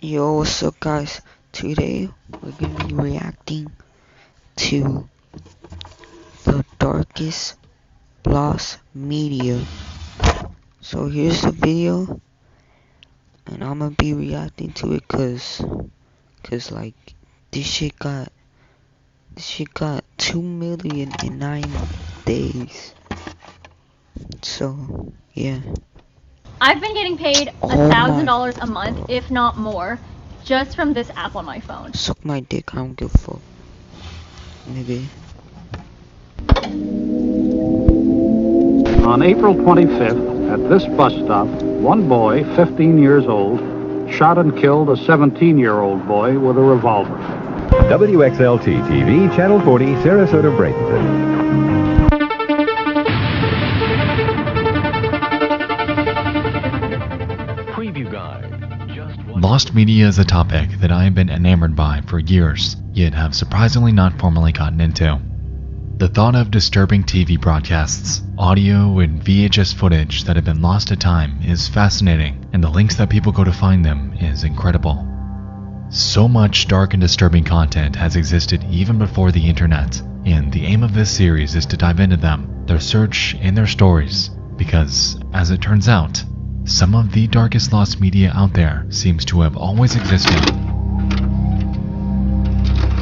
Yo, what's up guys? Today we're gonna be reacting to the darkest lost media. So here's the video and I'm gonna be reacting to it cause like this shit got 2 million in 9 days. So yeah. I've been getting paid $1,000 a month, if not more, just from this app on my phone. Suck my dick, I don't give a fuck. Nigga. On April 25th, at this bus stop, one boy, 15 years old, shot and killed a 17-year-old boy with a revolver. WXLT-TV, Channel 40, Sarasota, Bradenton. Preview Guide. Lost media is a topic that I have been enamored by for years, yet have surprisingly not formally gotten into. The thought of disturbing TV broadcasts, audio and VHS footage that have been lost to time is fascinating, and the links that people go to find them is incredible. So much dark and disturbing content has existed even before the internet, and the aim of this series is to dive into them, their search, and their stories, because, as it turns out, some of the darkest lost media out there seems to have always existed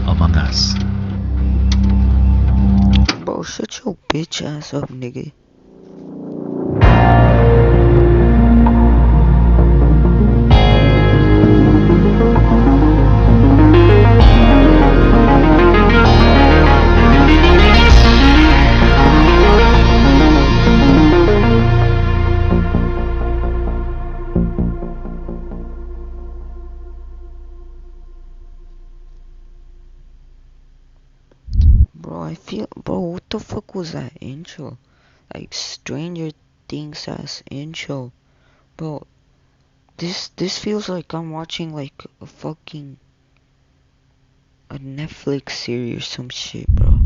among us. Bro, shut your bitch ass up, nigga. Bro, what the fuck was that intro? Like Stranger Things ass intro. Bro, this feels like I'm watching like a Netflix series or some shit, bro.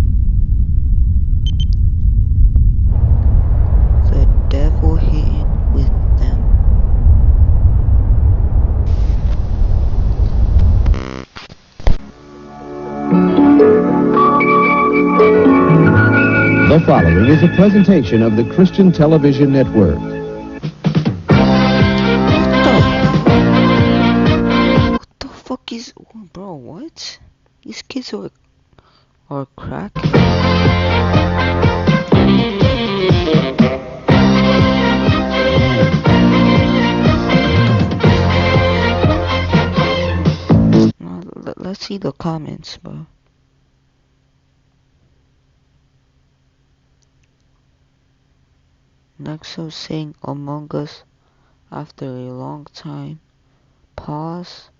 The devil hitting with them. The following is a presentation of the Christian Television Network. What the fuck is... Bro, what? These kids are crack. Let's see the comments, bro. Nexo saying Among Us after a long time. Pause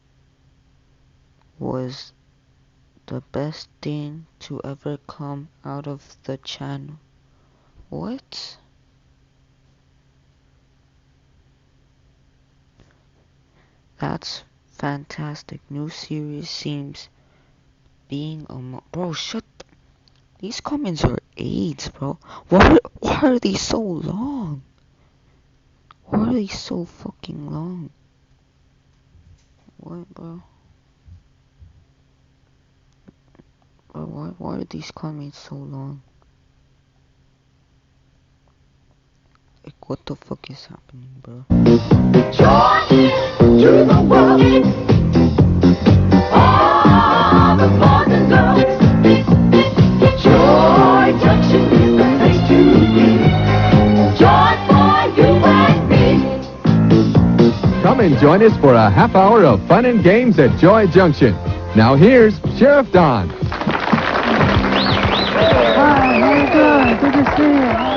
was the best thing to ever come out of the channel. What? That's fantastic. New series seems being bro, shut. These comments are AIDS, bro. Why are they so long? Why are they so fucking long? What, bro? Bro, why are these comments so long? Like, what the fuck is happening, bro? Joy to the world. All the boys and girls. Joy Junction is the place to be. Joy for you and me. Come and join us for a half hour of fun and games at Joy Junction. Now here's Sheriff Don. Hi, how you doing? Good to see you.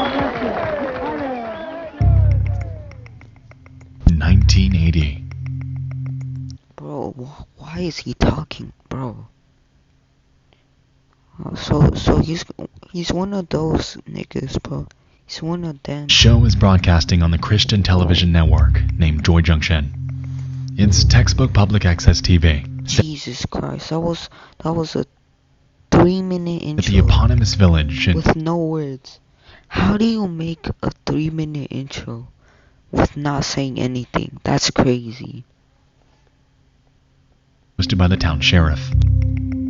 1980. Bro, why is he talking, bro? So he's one of those niggas, bro. He's one of them. Show is broadcasting on the Christian television network named Joy Junction. It's textbook public access TV. Jesus Christ, that was a 3-minute intro. At the eponymous village with no words. How do you make a 3-minute intro with not saying anything? That's crazy. hosted by the town sheriff.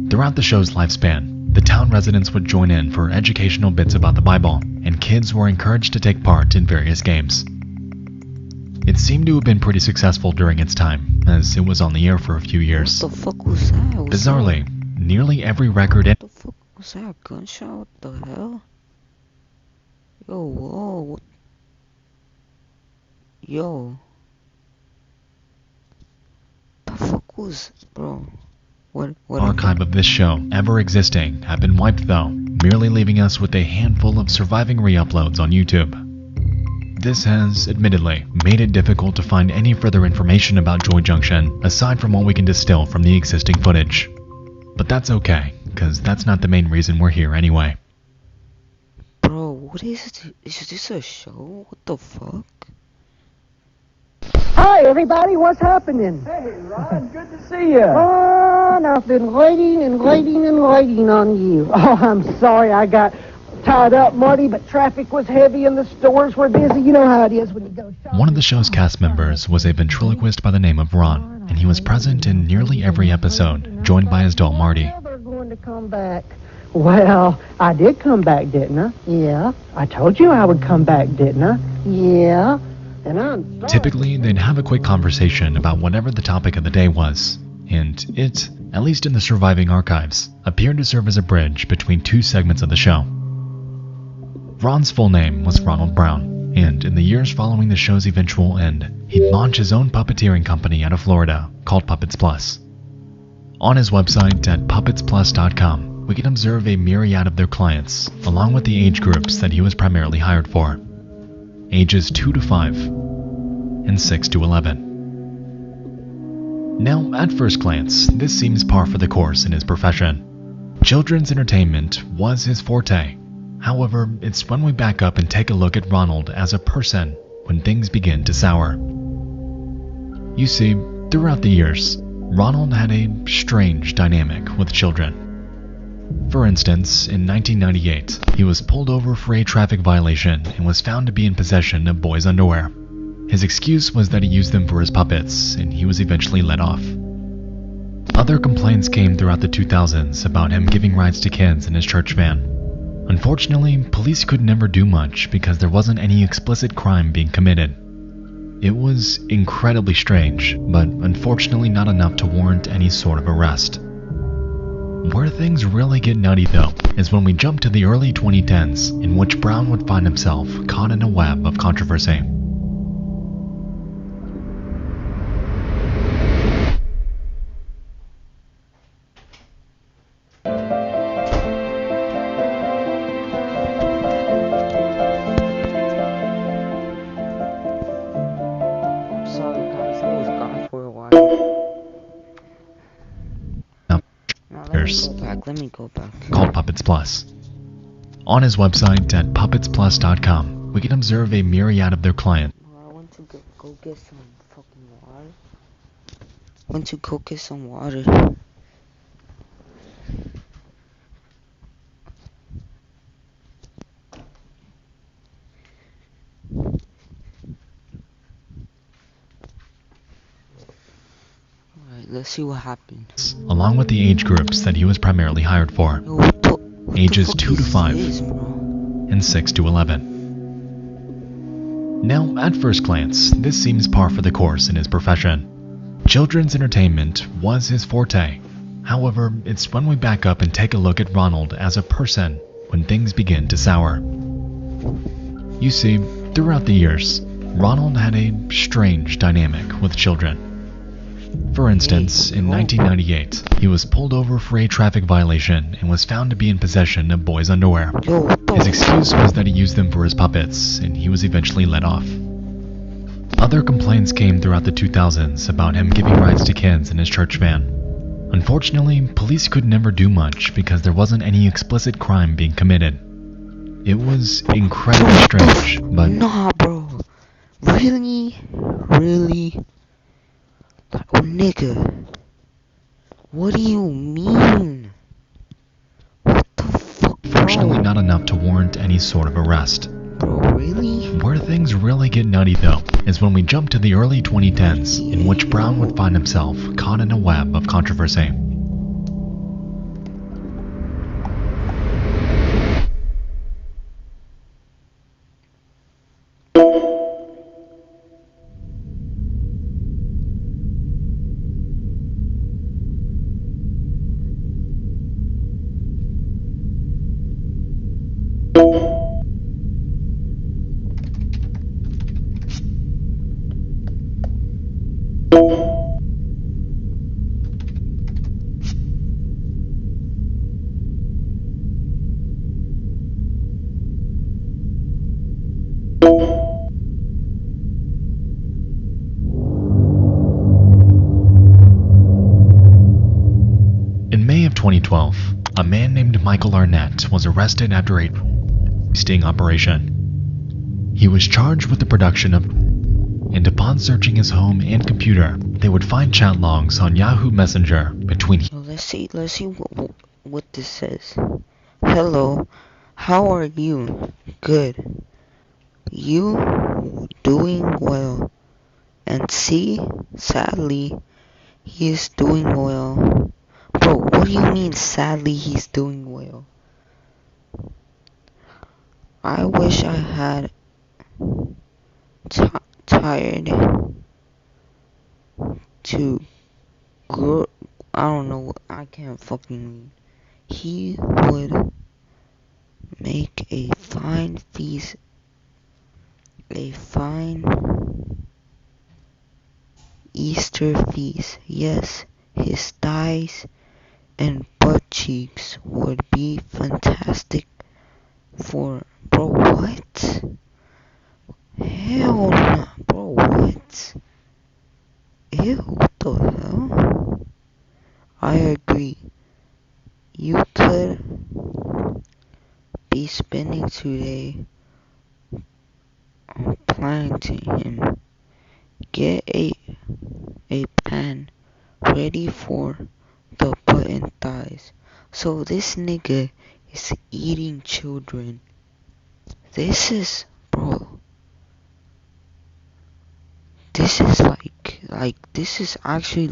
Throughout the show's lifespan, the town residents would join in for educational bits about the Bible, and kids were encouraged to take part in various games. It seemed to have been pretty successful during its time, as it was on the air for a few years. What the fuck was that? Bizarrely, nearly every record What the fuck was that? A gunshot? What the hell? Yo, whoa. What? Yo. The fuck was... Bro. What archive of this show ever existing have been wiped though, merely leaving us with a handful of surviving re-uploads on YouTube. This has, admittedly, made it difficult to find any further information about Joy Junction aside from what we can distill from the existing footage. But that's okay, cause that's not the main reason we're here anyway. Bro, what is it? Is this a show? What the fuck? Hi, everybody. What's happening? Hey, Ron. Good to see you. Ron, I've been waiting on you. Oh, I'm sorry I got tied up, Marty, but traffic was heavy and the stores were busy. You know how it is when you go shopping. One of the show's cast members was a ventriloquist by the name of Ron, and he was present in nearly every episode, joined by his doll Marty. Well, they're going to come back. Well, I did come back, didn't I? Yeah. I told you I would come back, didn't I? Yeah. And I'm sorry. Typically, they'd have a quick conversation about whatever the topic of the day was, and it, at least in the surviving archives, appeared to serve as a bridge between two segments of the show. Ron's full name was Ronald Brown, and in the years following the show's eventual end, he'd launch his own puppeteering company out of Florida called Puppets Plus. On his website at puppetsplus.com, we can observe a myriad of their clients, along with the age groups that he was primarily hired for. Ages 2 to 5, and 6 to 11. Now, at first glance, this seems par for the course in his profession. Children's entertainment was his forte. However, it's when we back up and take a look at Ronald as a person when things begin to sour. You see, throughout the years, Ronald had a strange dynamic with children. For instance, in 1998, he was pulled over for a traffic violation and was found to be in possession of boys' underwear. His excuse was that he used them for his puppets, and he was eventually let off. Other complaints came throughout the 2000s about him giving rides to kids in his church van. Unfortunately, police could never do much because there wasn't any explicit crime being committed. It was incredibly strange, but unfortunately not enough to warrant any sort of arrest. Where things really get nutty though, is when we jump to the early 2010s, in which Brown would find himself caught in a web of controversy. Sorry guys, I was gone for a while. Now, let me go back. Called Puppets Plus. On his website at puppetsplus.com, we can observe a myriad of their clients. I went to go get some fucking water. Went to go get some water. Alright, let's see what happens. Along with the age groups that he was primarily hired for. Yo, what the Ages fuck 2 to is 5. this, bro? And 6 to 11. Now, at first glance, this seems par for the course in his profession. Children's entertainment was his forte. However, it's when we back up and take a look at Ronald as a person when things begin to sour. You see, throughout the years, Ronald had a strange dynamic with children. For instance, in 1998, he was pulled over for a traffic violation and was found to be in possession of boys' underwear. Yo, what the His excuse was that he used them for his puppets, and he was eventually let off. Other complaints came throughout the 2000s about him giving rides to kids in his church van. Unfortunately, police could never do much because there wasn't any explicit crime being committed. It was incredibly strange, but Nah, bro. Really? Really? Like, oh, nigga. What do you mean? What the fuck, bro? fortunately not enough to warrant any sort of arrest. Bro, really? Where things really get nutty though is when we jump to the early 2010s, in which Brown would find himself caught in a web of controversy. In May of 2012, a man named Michael Arnett was arrested after a sting operation. He was charged with the production of, and upon searching his home and computer, they would find chat logs on Yahoo Messenger between Well, let's see what this says. Hello, how are you? Good. You doing well. And see, sadly, he is doing well. Bro, what do you mean sadly he's doing well? I wish I had tired to grow. I don't know what I can't fucking read. He would make a fine feast, a fine Easter feast. Yes, his thighs and butt cheeks would be fantastic for. Bro, what? Hell no. Bro, what? Ew, what the hell? I agree. You could be spending today on planting him. Get a pan ready for the button thighs. So this nigga is eating children. This is, bro. This is this is actually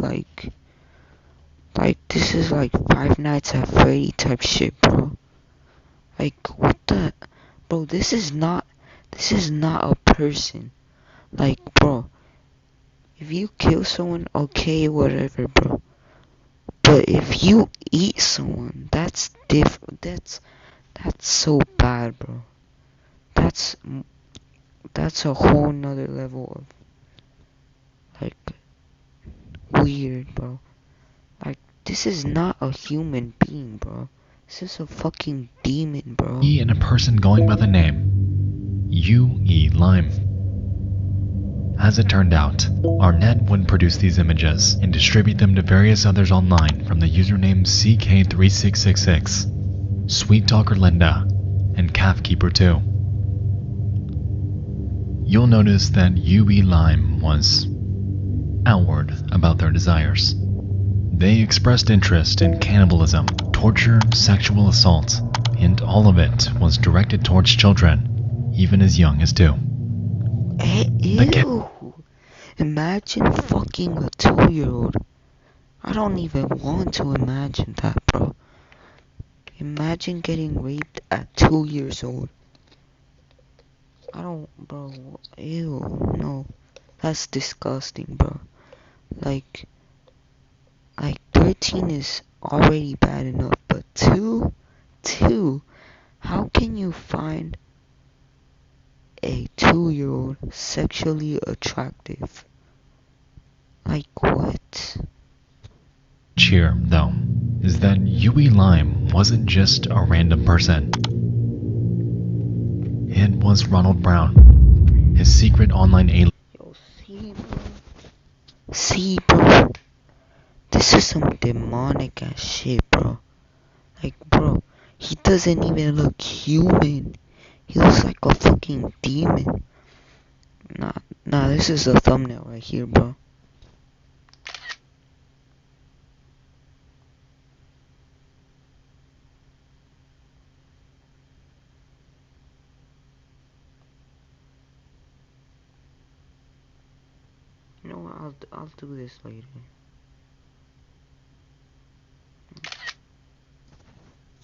this is like Five Nights at Freddy type shit, bro. Like, what the, bro, this is not a person. Like, bro, if you kill someone, okay, whatever, bro. But if you eat someone, that's different. That's so bad, bro. That's a whole nother level of, like, weird, bro. Like, this is not a human being, bro. This is a fucking demon, bro. he and a person going by the name U.E. Lime. As it turned out, Arnett would produce these images and distribute them to various others online from the username CK3666, Sweet Talker Linda, and Calfkeeper 2. You'll notice that U.E. Lime was outward about their desires. They expressed interest in cannibalism, torture, sexual assault, and all of it was directed towards children, even as young as 2. Ew. Imagine fucking a 2-year-old. I don't even want to imagine that, bro. Imagine getting raped at 2 years old. I don't, bro. Ew, no. That's disgusting, bro. Like 13 is already bad enough, but 2? How can you find a 2-year-old sexually attractive? Like, what? Cheer, though, is that U.E. Lime wasn't just a random person. It was Ronald Brown, his secret online alien. Yo, see, bro. This is some demonic ass shit, bro. Like, bro, he doesn't even look human. He looks like a fucking demon. Nah, this is a thumbnail right here, bro. You know what? I'll do this later.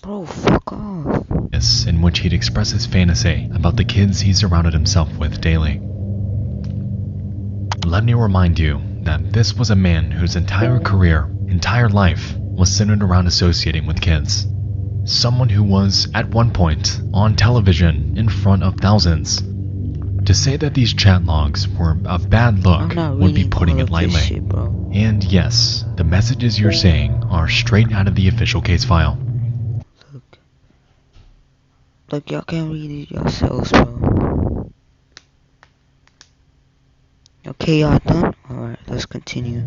Bro, fuck off. In which he'd express his fantasy about the kids he surrounded himself with daily. Let me remind you that this was a man whose entire career, entire life, was centered around associating with kids. Someone who was, at one point, on television in front of thousands. To say that these chat logs were a bad look would be putting it lightly. Shit, bro. And yes, the messages you're saying are straight out of the official case file. Look, y'all can read it yourselves, bro. Okay, y'all done? Alright, let's continue.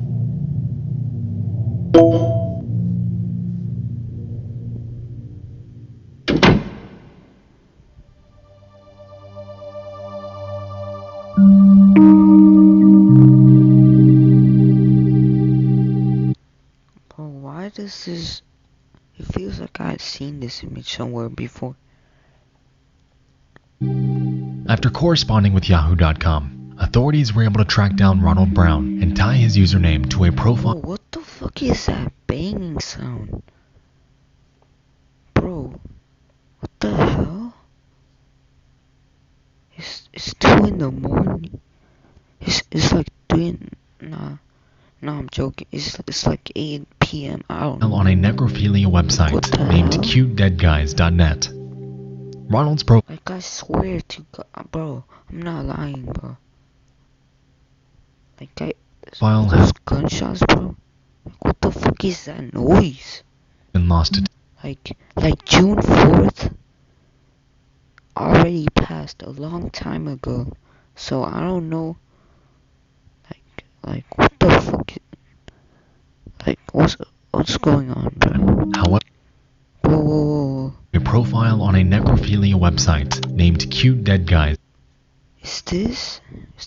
Bro, why does this... It feels like I've seen this image somewhere before. After corresponding with Yahoo.com, authorities were able to track down Ronald Brown and tie his username to a profile. Bro, what the fuck is that banging sound? Bro, what the hell? It's 2 in the morning. It's like 3 nah, I'm joking. It's like 8 p.m. I don't know. On a necrophilia website named cutedeadguys.net. Ronald's profile. Like, I swear to God, bro, I'm not lying, bro. Like, those gunshots, bro. Like, what the fuck is that noise? Been lost to like June 4th already passed a long time ago. So I don't know. Like what the fuck? Like what's going on, bro? However, whoa. A profile on a necrophilia website named cutedeadguys. Is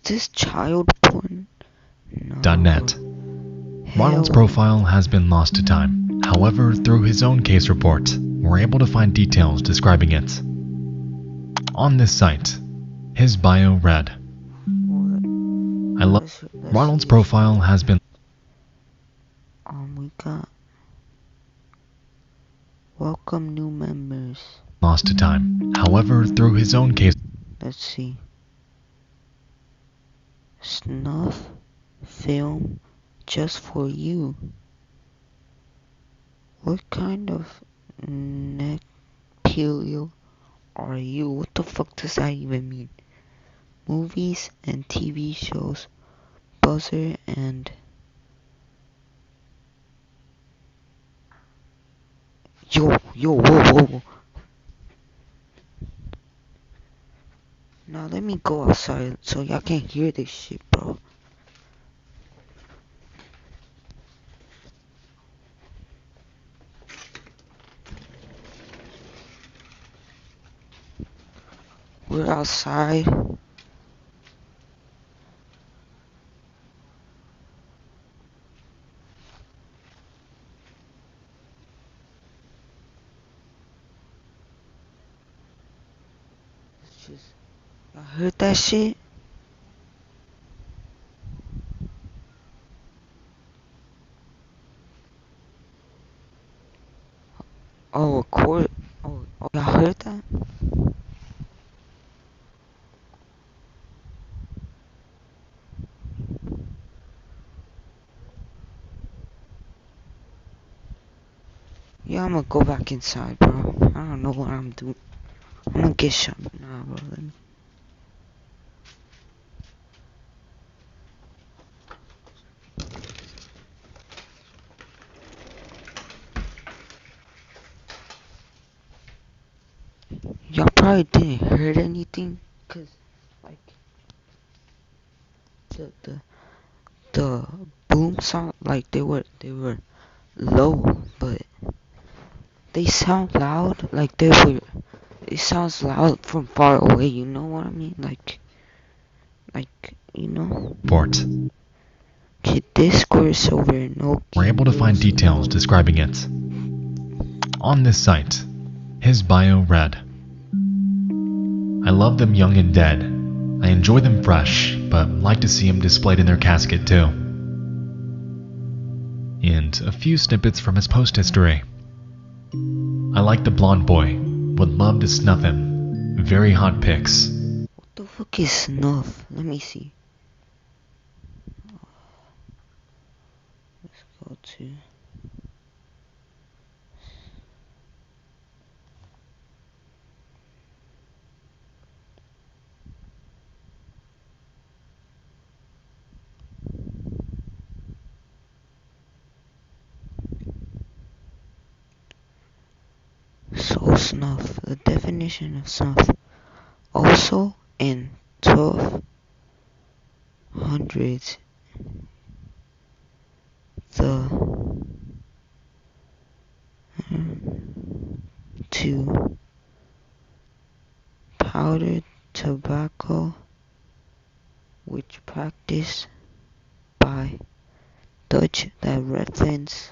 this child porn? No. .net. Ronald's profile has been lost to time. However, through his own case report, we're able to find details describing it. On this site, his bio read, Ronald's profile has been... We got... Welcome new members. Lost to time. However, through his own case... Let's see. Snuff film just for you. What kind of necrophilia are you? What the fuck does that even mean? Movies and TV shows, buzzer and... Yo, whoa. Now let me go outside so y'all can't hear this shit, bro. We're outside. Y'all heard that shit? Oh, of course. Oh, y'all heard that? Yeah, I'm gonna go back inside, bro. I don't know what I'm doing. I'm gonna get shot. Nah, bro. Let me... Y'all probably didn't hear anything, cause like the boom sound, like they were low, but they sound loud, like it sounds loud from far away, you know what I mean? Like you know. Report. Okay, Discord server, no. We're able to find details describing it. On this site, his bio read, I love them young and dead. I enjoy them fresh, but like to see him displayed in their casket too. And a few snippets from his post history. I like the blonde boy, would love to snuff him. Very hot pics. What the fuck is snuff? Let me see. Let's go to... So snuff, the definition of snuff. Also in 1200s, to powdered tobacco, which practiced by Dutch that reference.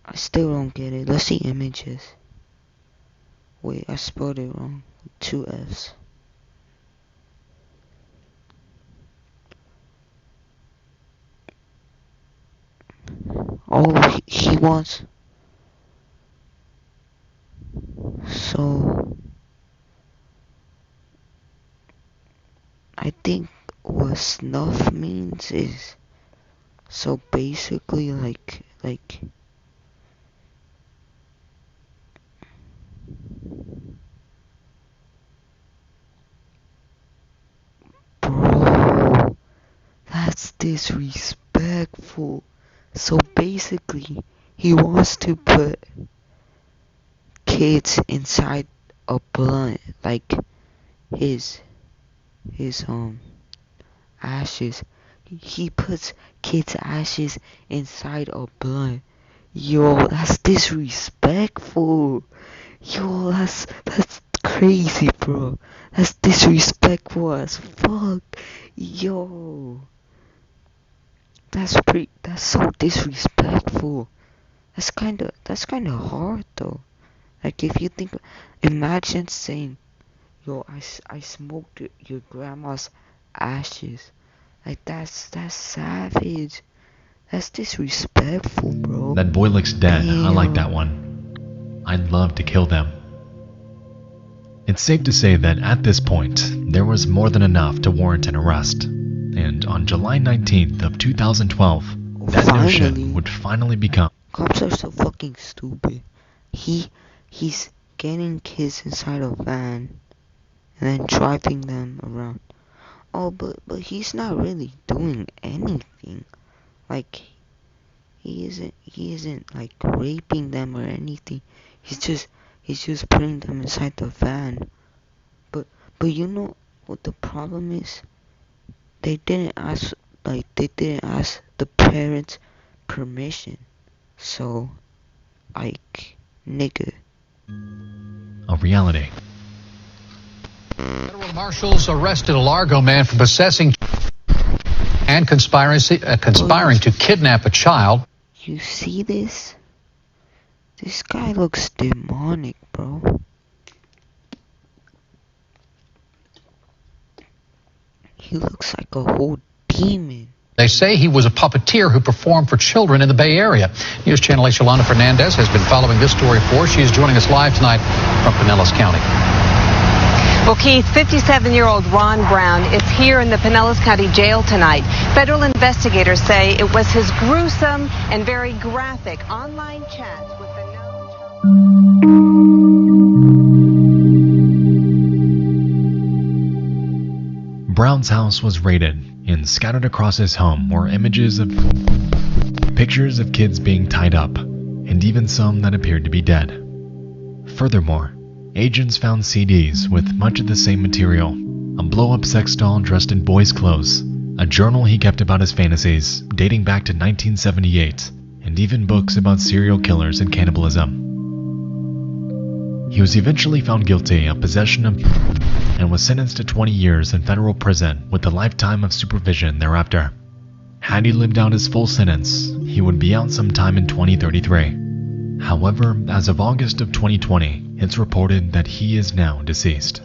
I still don't get it. Let's see images. Wait, I spelled it wrong. 2 F's. Oh, he wants... So... I think what snuff means is... So basically like... Bro, that's disrespectful. So basically, he wants to put kids inside a blunt, like his ashes. He puts kids' ashes inside a blunt. Yo, that's disrespectful. Yo, that's crazy, bro. That's disrespectful as fuck. Yo, that's so disrespectful. That's kinda hard though. Like if you think, imagine saying, yo, I smoked your grandma's ashes. Like that's savage. That's disrespectful, bro. That boy looks dead. Damn. I like that one. I'd love to kill them. It's safe to say that at this point, there was more than enough to warrant an arrest. And on July 19th of 2012, that notion would finally become... Cops are so fucking stupid. He's getting kids inside a van and then driving them around. Oh, but he's not really doing anything. Like he isn't like raping them or anything. He's just putting them inside the van. But you know what the problem is? They didn't ask the parents' permission. So, like, nigga. A reality. Federal marshals arrested a Largo man for possessing and conspiring to kidnap a child. You see this? This guy looks demonic, bro. He looks like a whole demon. They say he was a puppeteer who performed for children in the Bay Area. News Channel 8's Yolanda Fernandez has been following this story for us. She is joining us live tonight from Pinellas County. Well, Keith, 57-year-old Ron Brown is here in the Pinellas County Jail tonight. Federal investigators say it was his gruesome and very graphic online chats with the known... Brown's house was raided, and scattered across his home were images of pictures of kids being tied up, and even some that appeared to be dead. Furthermore, agents found CDs with much of the same material, a blow-up sex doll dressed in boys' clothes, a journal he kept about his fantasies dating back to 1978, and even books about serial killers and cannibalism. He was eventually found guilty of possession of and was sentenced to 20 years in federal prison with a lifetime of supervision thereafter. Had he lived out his full sentence, he would be out sometime in 2033. However, as of August of 2020, it's reported that he is now deceased.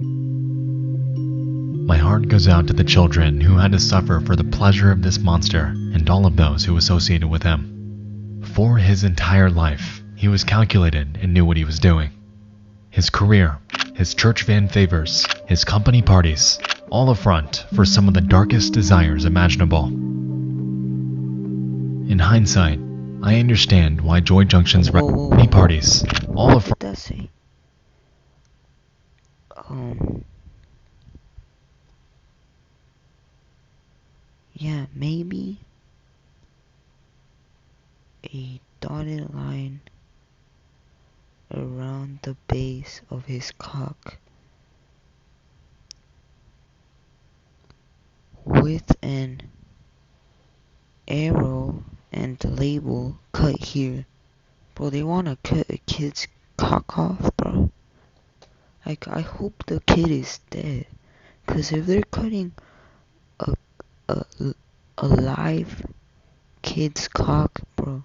My heart goes out to the children who had to suffer for the pleasure of this monster and all of those who associated with him. For his entire life, he was calculated and knew what he was doing. His career, his church van favors, his company parties, all a front for some of the darkest desires imaginable. In hindsight, I understand why Joy Junction's company parties, all a front. Does he? Yeah, maybe a dotted line around the base of his cock with an arrow and the label cut here. Bro, they wanna cut a kid's cock off, bro. Like, I hope the kid is dead, cause if they're cutting a live kid's cock, bro,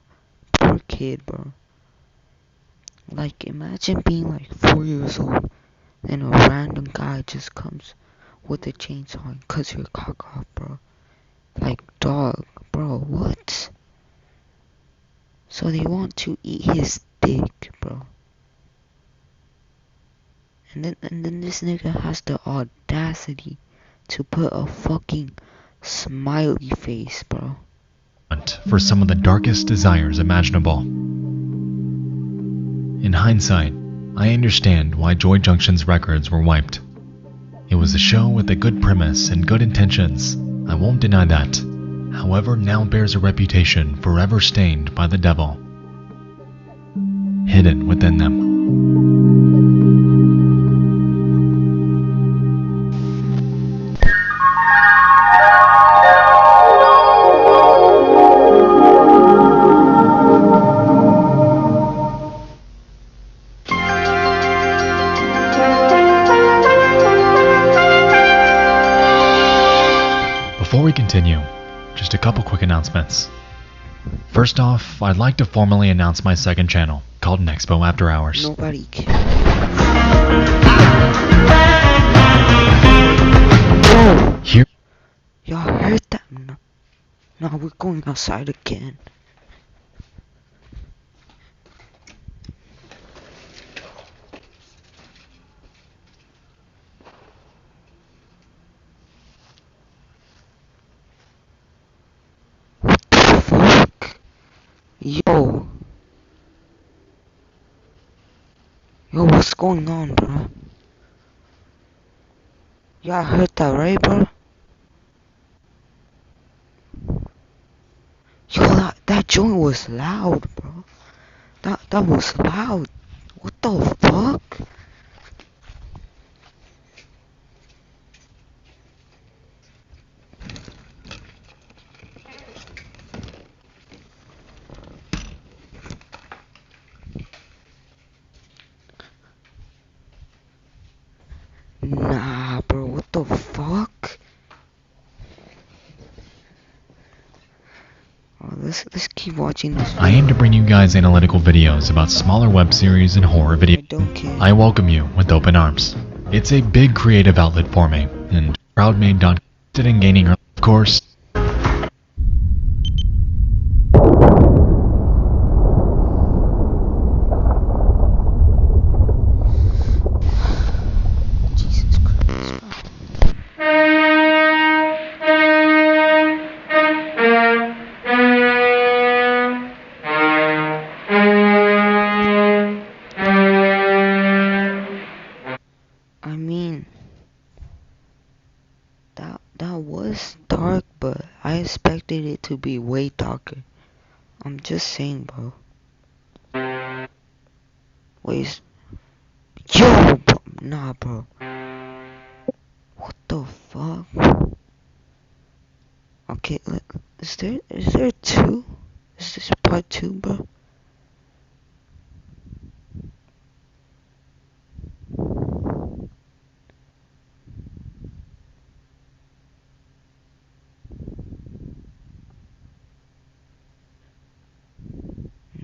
poor kid, bro. Like, imagine being like 4 years old, and a random guy just comes with a chainsaw and cuts your cock off, bro. Like, dog, bro, what? So they want to eat his dick, bro. And then this nigga has the audacity to put a fucking smiley face, bro. For some of the darkest desires imaginable. In hindsight, I understand why Joy Junction's records were wiped. It was a show with a good premise and good intentions, I won't deny that. However, now bears a reputation forever stained by the devil, hidden within them. Before we continue, just a couple quick announcements. First off, I'd like to formally announce my second channel, called Nexpo After Hours. Nobody cares. Here, Y'all heard that? No, we're going outside again. What the fuck? Yo, what's going on, bro? Y'all heard that, right, bro? Yo, that joint was loud, bro. That was loud. What the fuck? Nah, bro, what the fuck? Oh, let's keep watching this video. I aim to bring you guys analytical videos about smaller web series and horror I videos. don't care. I welcome you with open arms. It's a big creative outlet for me, and proudmade.com in gaining, of course. Jesus Christ, bro. I mean, that was dark, but I expected it to be way darker. I'm just saying, bro. Wait, yo, bro. Nah, bro. What the fuck? Okay, is there two? Is this part 2, bro?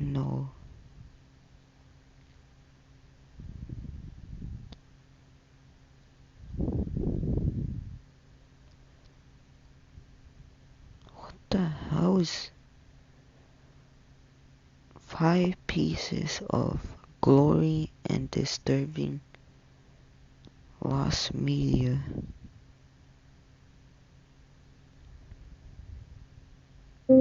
No. was 5 pieces of glory and disturbing lost media. The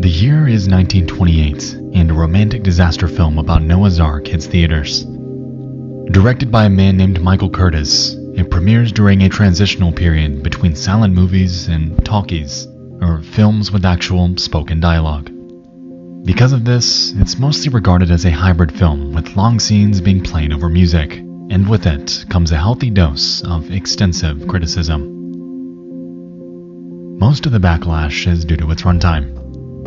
year is 1928, and a romantic disaster film about Noah's Ark hits theaters. Directed by a man named Michael Curtiz, it premieres during a transitional period between silent movies and talkies, or films with actual spoken dialogue. Because of this, it's mostly regarded as a hybrid film with long scenes being played over music, and with it comes a healthy dose of extensive criticism. Most of the backlash is due to its runtime,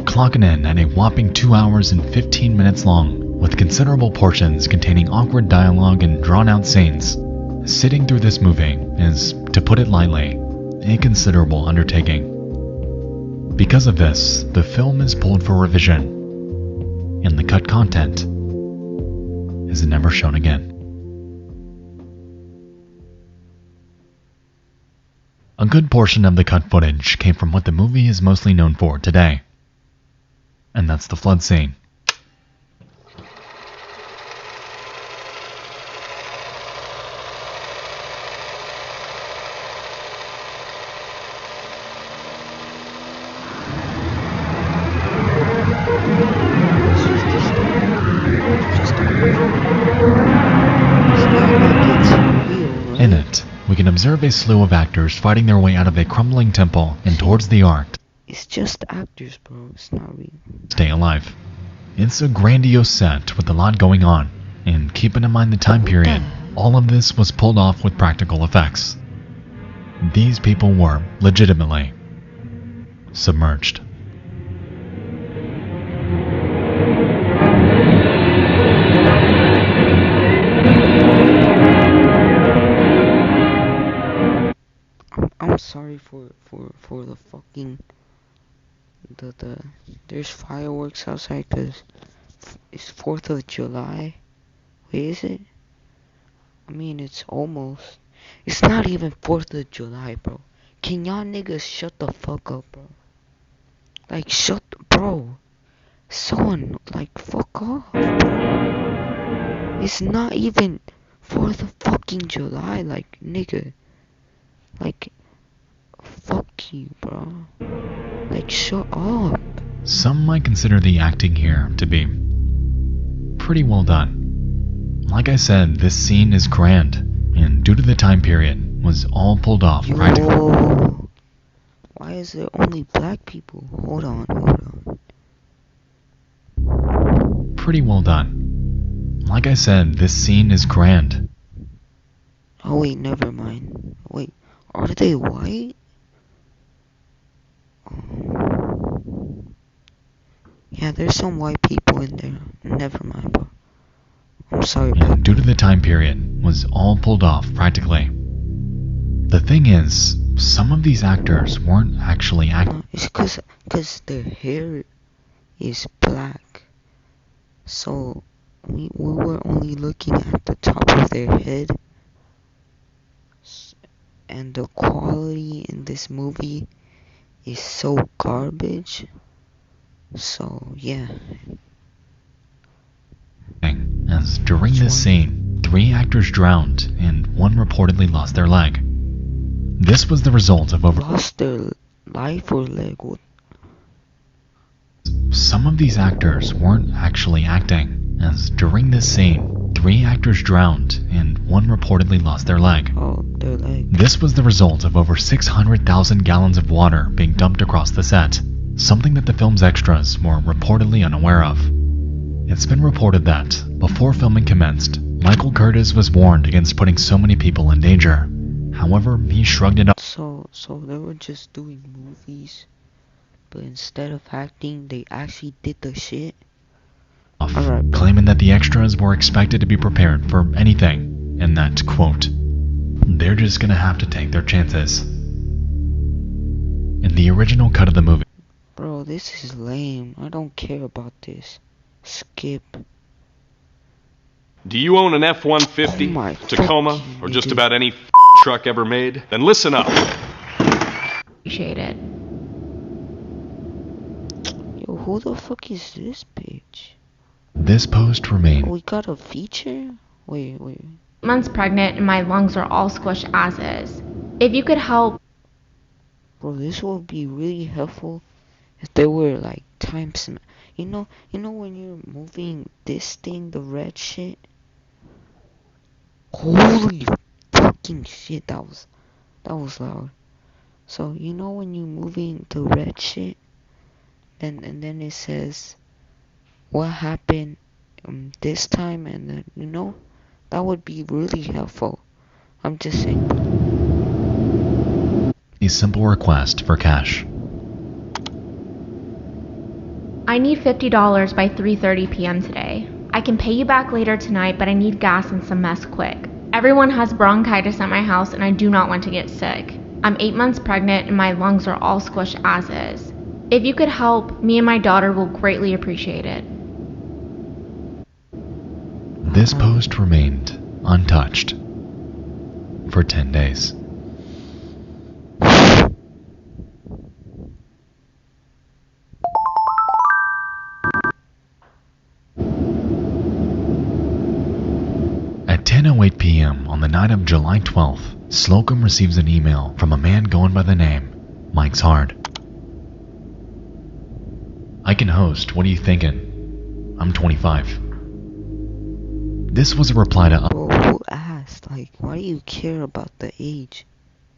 clocking in at a whopping 2 hours and 15 minutes long, with considerable portions containing awkward dialogue and drawn-out scenes. Sitting through this movie is, to put it lightly, a considerable undertaking. Because of this, the film is pulled for revision, and the cut content is never shown again. A good portion of the cut footage came from what the movie is mostly known for today, and that's the flood scene. In it, we can observe a slew of actors fighting their way out of a crumbling temple and towards the Ark. It's just actors, bro. It's not real. Stay alive. It's a grandiose set with a lot going on, and keeping in mind the time period, all of this was pulled off with practical effects. These people were, legitimately, submerged. I'm sorry for the fucking there's fireworks outside because it's 4th of July. Wait, is it? I mean, it's almost. It's not even 4th of July, bro. Can y'all niggas shut the fuck up, bro? Like, bro. Someone, like, fuck off, bro. It's not even 4th of fucking July, like, nigga. Like, fuck you, bro. Like, shut up. Some might consider the acting here to be pretty well done. Like I said, this scene is grand, and due to the time period, was all pulled off practically. Why is there only black people? Hold on. Pretty well done. Like I said, this scene is grand. Oh wait, never mind. Wait, are they white? Yeah, there's some white people in there. Never mind, bro. I'm sorry, bro. And due to the time period, was all pulled off practically. The thing is, some of these actors weren't actually acting. It's cause their hair is black. So we were only looking at the top of their head. And the quality in this movie is so garbage. So, yeah. As during this scene, 3 actors drowned and 1 reportedly lost their leg. This was the result of Lost their life or leg? Some of these actors weren't actually acting, as during this scene, 3 actors drowned and 1 reportedly lost their leg. Oh, their leg. This was the result of over 600,000 gallons of water being dumped across the set, something that the film's extras were reportedly unaware of. It's been reported that, before filming commenced, Michael Curtiz was warned against putting so many people in danger. However, he shrugged it off. So they were just doing movies, but instead of acting, they actually did the shit. Alright, claiming that the extras were expected to be prepared for anything, and that, quote, they're just gonna have to take their chances. In the original cut of the movie, bro, this is lame. I don't care about this. Skip. Do you own an F-150, Tacoma, or just about any truck ever made? Then listen up. Appreciate it. who the fuck is this bitch? This post remained. We got a feature? Wait. Months pregnant and my lungs are all squished as is. If you could help. Bro, this would be really helpful if there were like times. You know when you're moving this thing, the red shit. Holy fucking shit, that was loud. So you know when you're moving the red shit, and then it says what happened this time, and then that would be really helpful. I'm just saying. A simple request for cash. I need $50 by 3:30 p.m. today. I can pay you back later tonight, but I need gas and some mess quick. Everyone has bronchitis at my house and I do not want to get sick. I'm 8 months pregnant and my lungs are all squished as is. If you could help, me and my daughter will greatly appreciate it. This post remained untouched for 10 days. At 10:08 p.m. on the night of July 12th, Slocum receives an email from a man going by the name Mike's Hard. I can host, what are you thinking? I'm 25. This was a reply to Who asked? Like, why do you care about the age?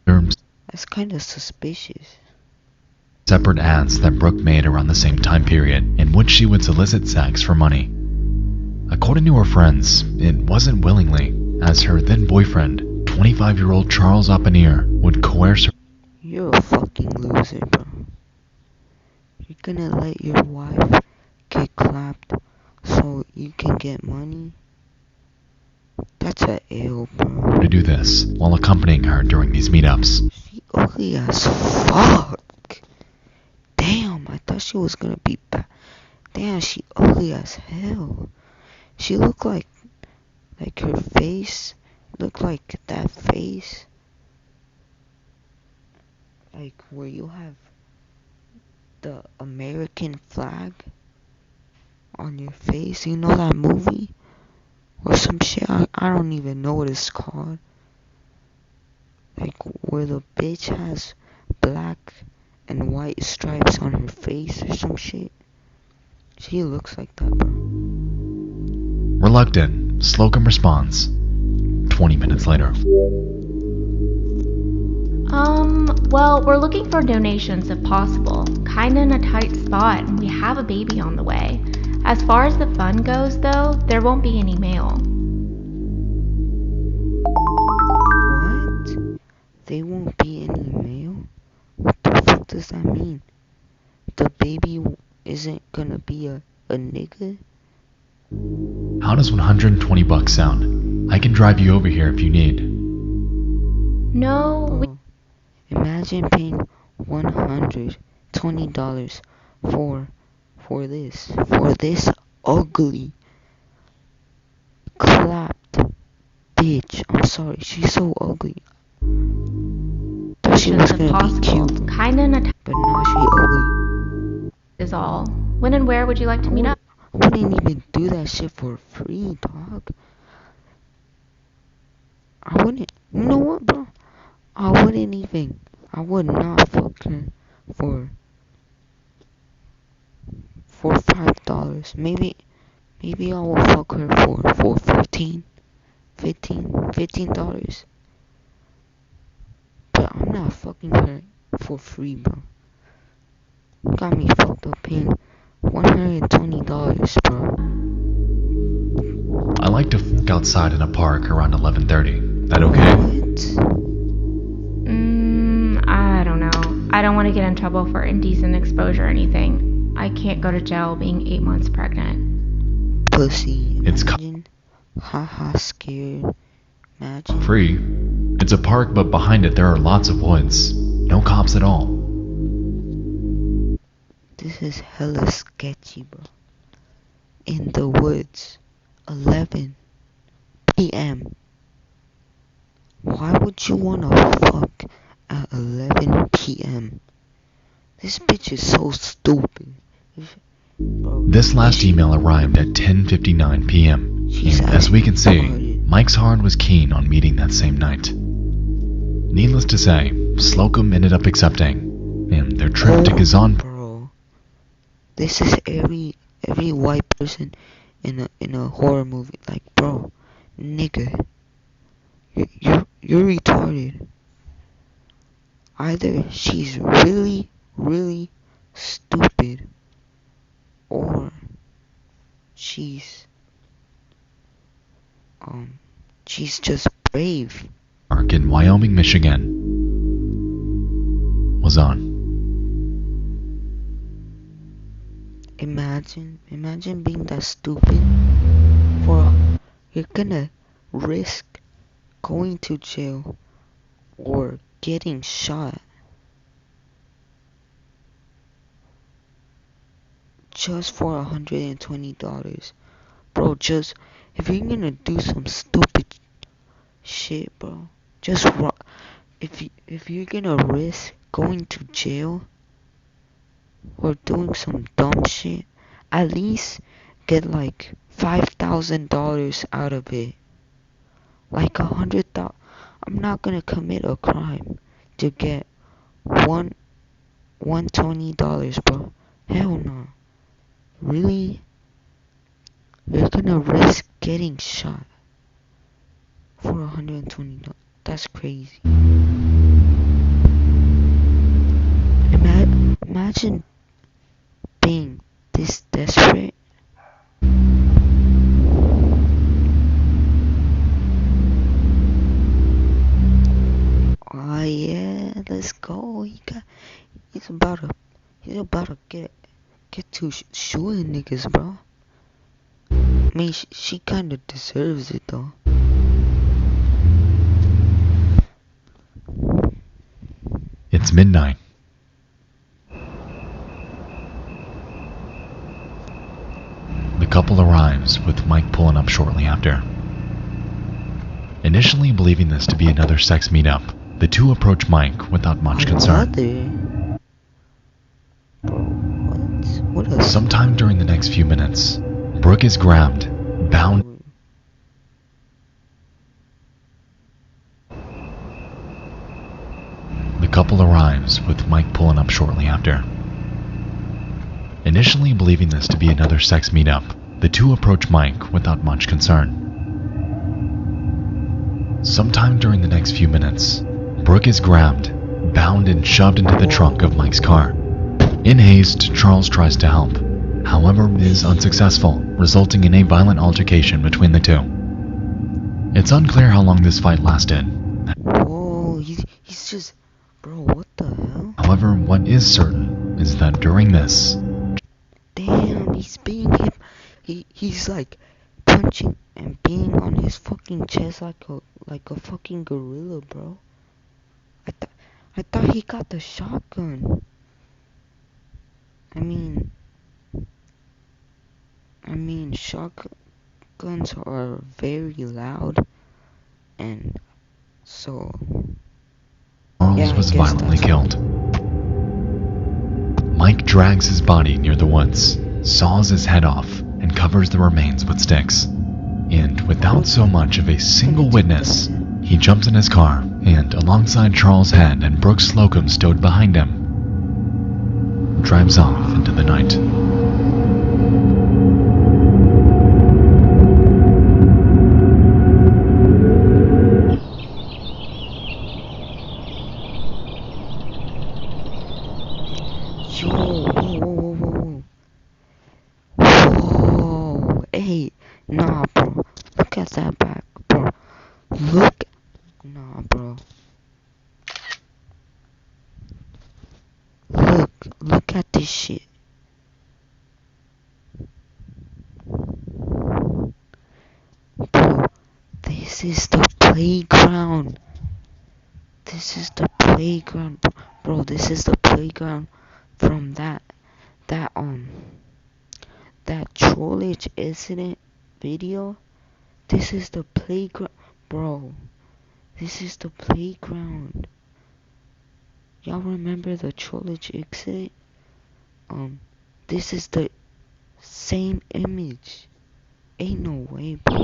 That's kind of suspicious. Separate ads that Brooke made around the same time period in which she would solicit sex for money. According to her friends, it wasn't willingly, as her then boyfriend, 25-year-old Charles Oppenir, would coerce her. You're a fucking loser, bro. You're gonna let your wife get clapped so you can get money? That's a L, bro. To do this while accompanying her during these meetups. She ugly as fuck. Damn, I thought she was gonna be bad. Damn, she ugly as hell. She looked like her face looked like that face, like where you have the American flag on your face. You know that movie or some shit? I don't even know what it's called. Like where the bitch has black and white stripes on her face or some shit. She looks like that, bro. Reluctant, Slocum responds 20 minutes later. Well, we're looking for donations if possible. Kinda in a tight spot, and we have a baby on the way. As far as the fund goes, though, there won't be any mail. What? There won't be any mail? What the fuck does that mean? The baby isn't gonna be a nigga? How does $120 sound? I can drive you over here if you need. No, Imagine paying $120 for this ugly clapped bitch. I'm sorry, she's so ugly. Thought she was gonna be cute, kinda in a but now she ugly. Is all. When and where would you like to meet up? I wouldn't even do that shit for free, dog. I wouldn't. You know what, bro? I would not fuck her for $5. Maybe I will fuck her for $15. But I'm not fucking her for free, bro. Got me fucked up paying $120, bro. I like to fuck outside in a park around 11:30. That okay? What? I don't know. I don't want to get in trouble for indecent exposure or anything. I can't go to jail being 8 months pregnant. Pussy. It's haha, scared. Imagine. free. It's a park, but behind it there are lots of woods. No cops at all. This is hella sketchy, bro. In the woods. 11 p.m. Why would you wanna fuck at 11 p.m.? This bitch is so stupid. This last email arrived at 10:59 p.m. And as we can see, Mike's heart was keen on meeting that same night. Needless to say, Slocum ended up accepting, and their trip to Kazan. Bro, this is every white person in a horror movie. Like, bro, nigga, you're retarded. Either she's really, really stupid, or she's just brave. Park in Wyoming, Michigan was on. Imagine being that stupid you're gonna risk going to jail or getting shot just for $120. Bro, just if you're gonna do some stupid shit, bro, just if you're gonna risk going to jail or doing some dumb shit, at least get like $5,000 out of it. Like $100,000. I'm not gonna commit a crime to get $120, bro. Hell no. Really? You're gonna risk getting shot for $120? That's crazy. Imagine being this desperate. Oh yeah, let's go. He's about to get to shooting niggas, bro. I mean, she kind of deserves it though. It's midnight. The couple arrives, with Mike pulling up shortly after. Initially believing this to be another sex meetup, the two approach Mike without much concern. Sometime during the next few minutes, Brooke is grabbed, bound. The couple arrives, with Mike pulling up shortly after. Initially believing this to be another sex meetup, the two approach Mike without much concern. Sometime during the next few minutes, Brooke is grabbed, bound and shoved into the trunk of Mike's car. In haste, Charles tries to help, however is unsuccessful, resulting in a violent altercation between the two. It's unclear how long this fight lasted. Whoa, he's just... Bro, what the hell? However, what is certain is that during this... Damn, he's being hit. He's like punching and being on his fucking chest like a fucking gorilla, bro. I thought he got the shotgun. I mean shotguns are very loud, and so Charles was violently killed. Mike drags his body near the woods, saws his head off, and covers the remains with sticks. And without so much of a single witness, he jumps in his car, and alongside Charles' head and Brooke Slocum stowed behind him, drives off into the night. Whoa, hey, nah, bro. Look at that back, bro. Nah, bro. Look at this shit. Bro, this is the playground. This is the playground, bro. This is the playground from that trollage incident video. This is the playground, bro. This is the playground. Y'all remember the trollage incident? This is the Same image. Ain't no way, bro.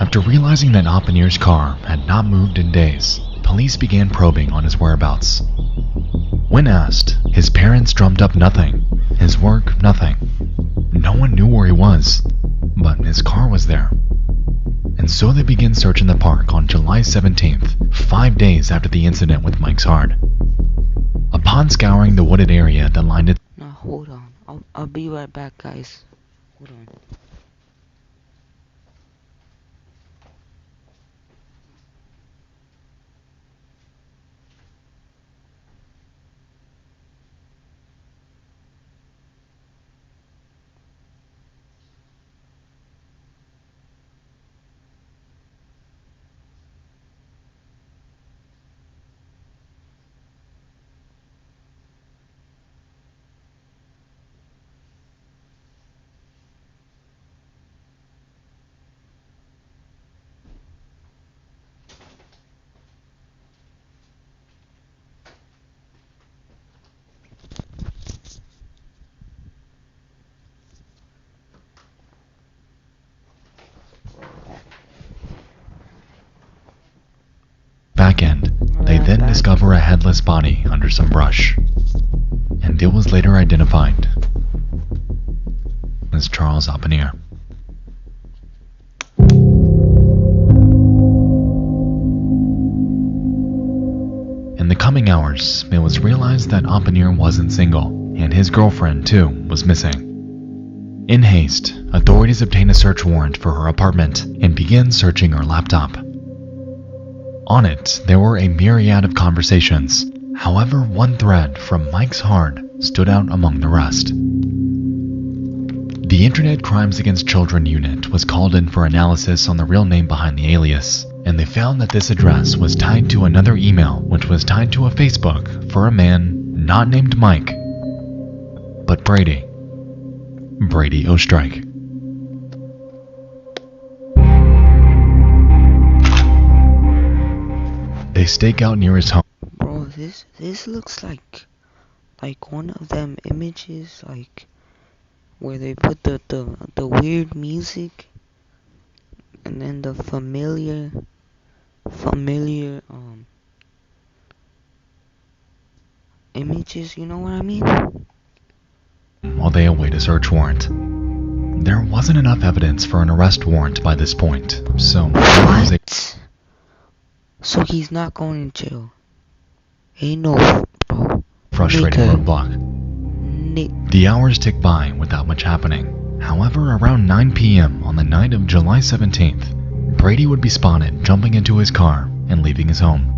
After realizing that Oppenheimer's car had not moved in days, police began probing on his whereabouts. When asked, his parents drummed up nothing, his work nothing. No one knew where he was, but his car was there. And so they began searching the park on July 17th, 5 days after the incident with Mike's Hard. Upon scouring the wooded area that lined it. Now hold on, I'll be right back, guys. Hold on. Back end, they then discover a headless body under some brush, and it was later identified as Charles Oppenheimer. In the coming hours, it was realized that Oppenheimer wasn't single, and his girlfriend, too, was missing. In haste, authorities obtained a search warrant for her apartment and began searching her laptop. On it, there were a myriad of conversations. However, one thread from Mike's Hard stood out among the rest. The Internet Crimes Against Children unit was called in for analysis on the real name behind the alias, and they found that this address was tied to another email which was tied to a Facebook for a man not named Mike, but Brady Ostrike. They stake out near his home. Bro, this looks like one of them images, like where they put the weird music and then the familiar images, you know what I mean? While they await a search warrant. There wasn't enough evidence for an arrest warrant by this point, so what? So he's not going to jail. Ain't no, bro. Frustrating roadblock. The hours tick by without much happening. However, around 9 p.m. on the night of July 17th, Brady would be spotted jumping into his car and leaving his home.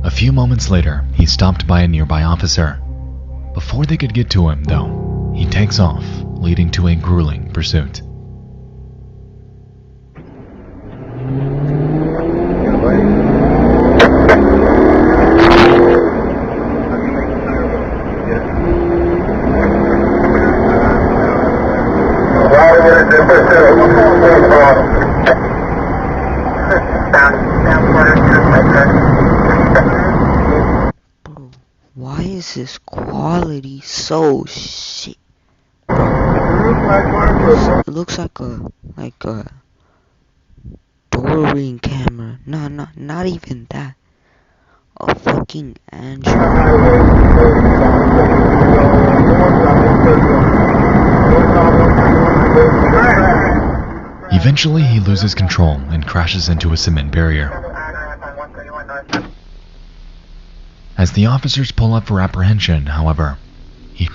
A few moments later, he's stopped by a nearby officer. Before they could get to him, though, he takes off, leading to a grueling pursuit. Bro, why is this quality so shit? It looks like a door ring camera. No, not even that. A fucking Android. Eventually, he loses control and crashes into a cement barrier. As the officers pull up for apprehension, however, he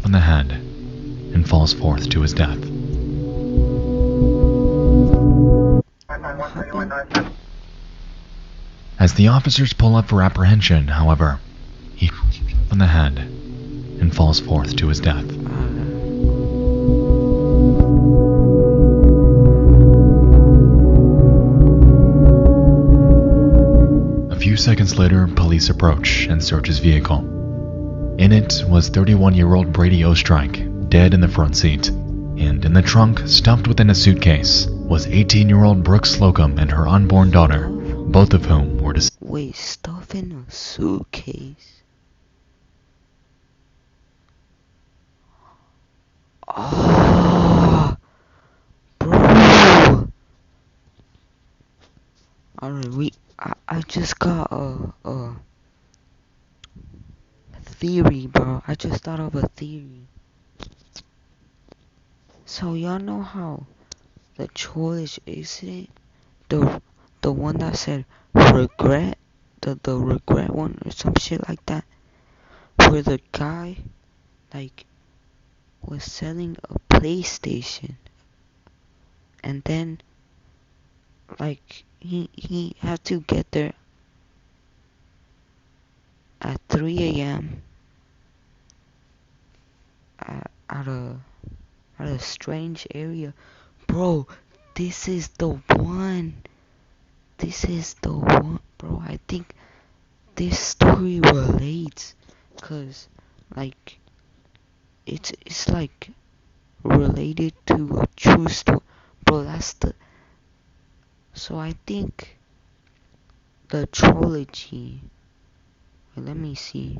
on the head and falls forth to his death. As the officers pull up for apprehension, however, he on the head and falls forth to his death. A few seconds later, police approach and search his vehicle. In it was 31-year-old Brady Ostrike, dead in the front seat, and in the trunk, stuffed within a suitcase, was 18-year-old Brooke Slocum and her unborn daughter, both of whom were deceased. Wait, stuff in a suitcase? Oh, bro. Alright, I just got a theory, bro. I just thought of a theory. So y'all know how the trollish incident, the one that said regret, the regret one or some shit like that, where the guy like was selling a PlayStation, and then like he had to get there at 3 a.m. at a strange area. Bro, this is the one. This is the one, bro. I think this story relates, cause like it's like related to a true story, bro. That's the. So I think the trilogy. Wait, let me see.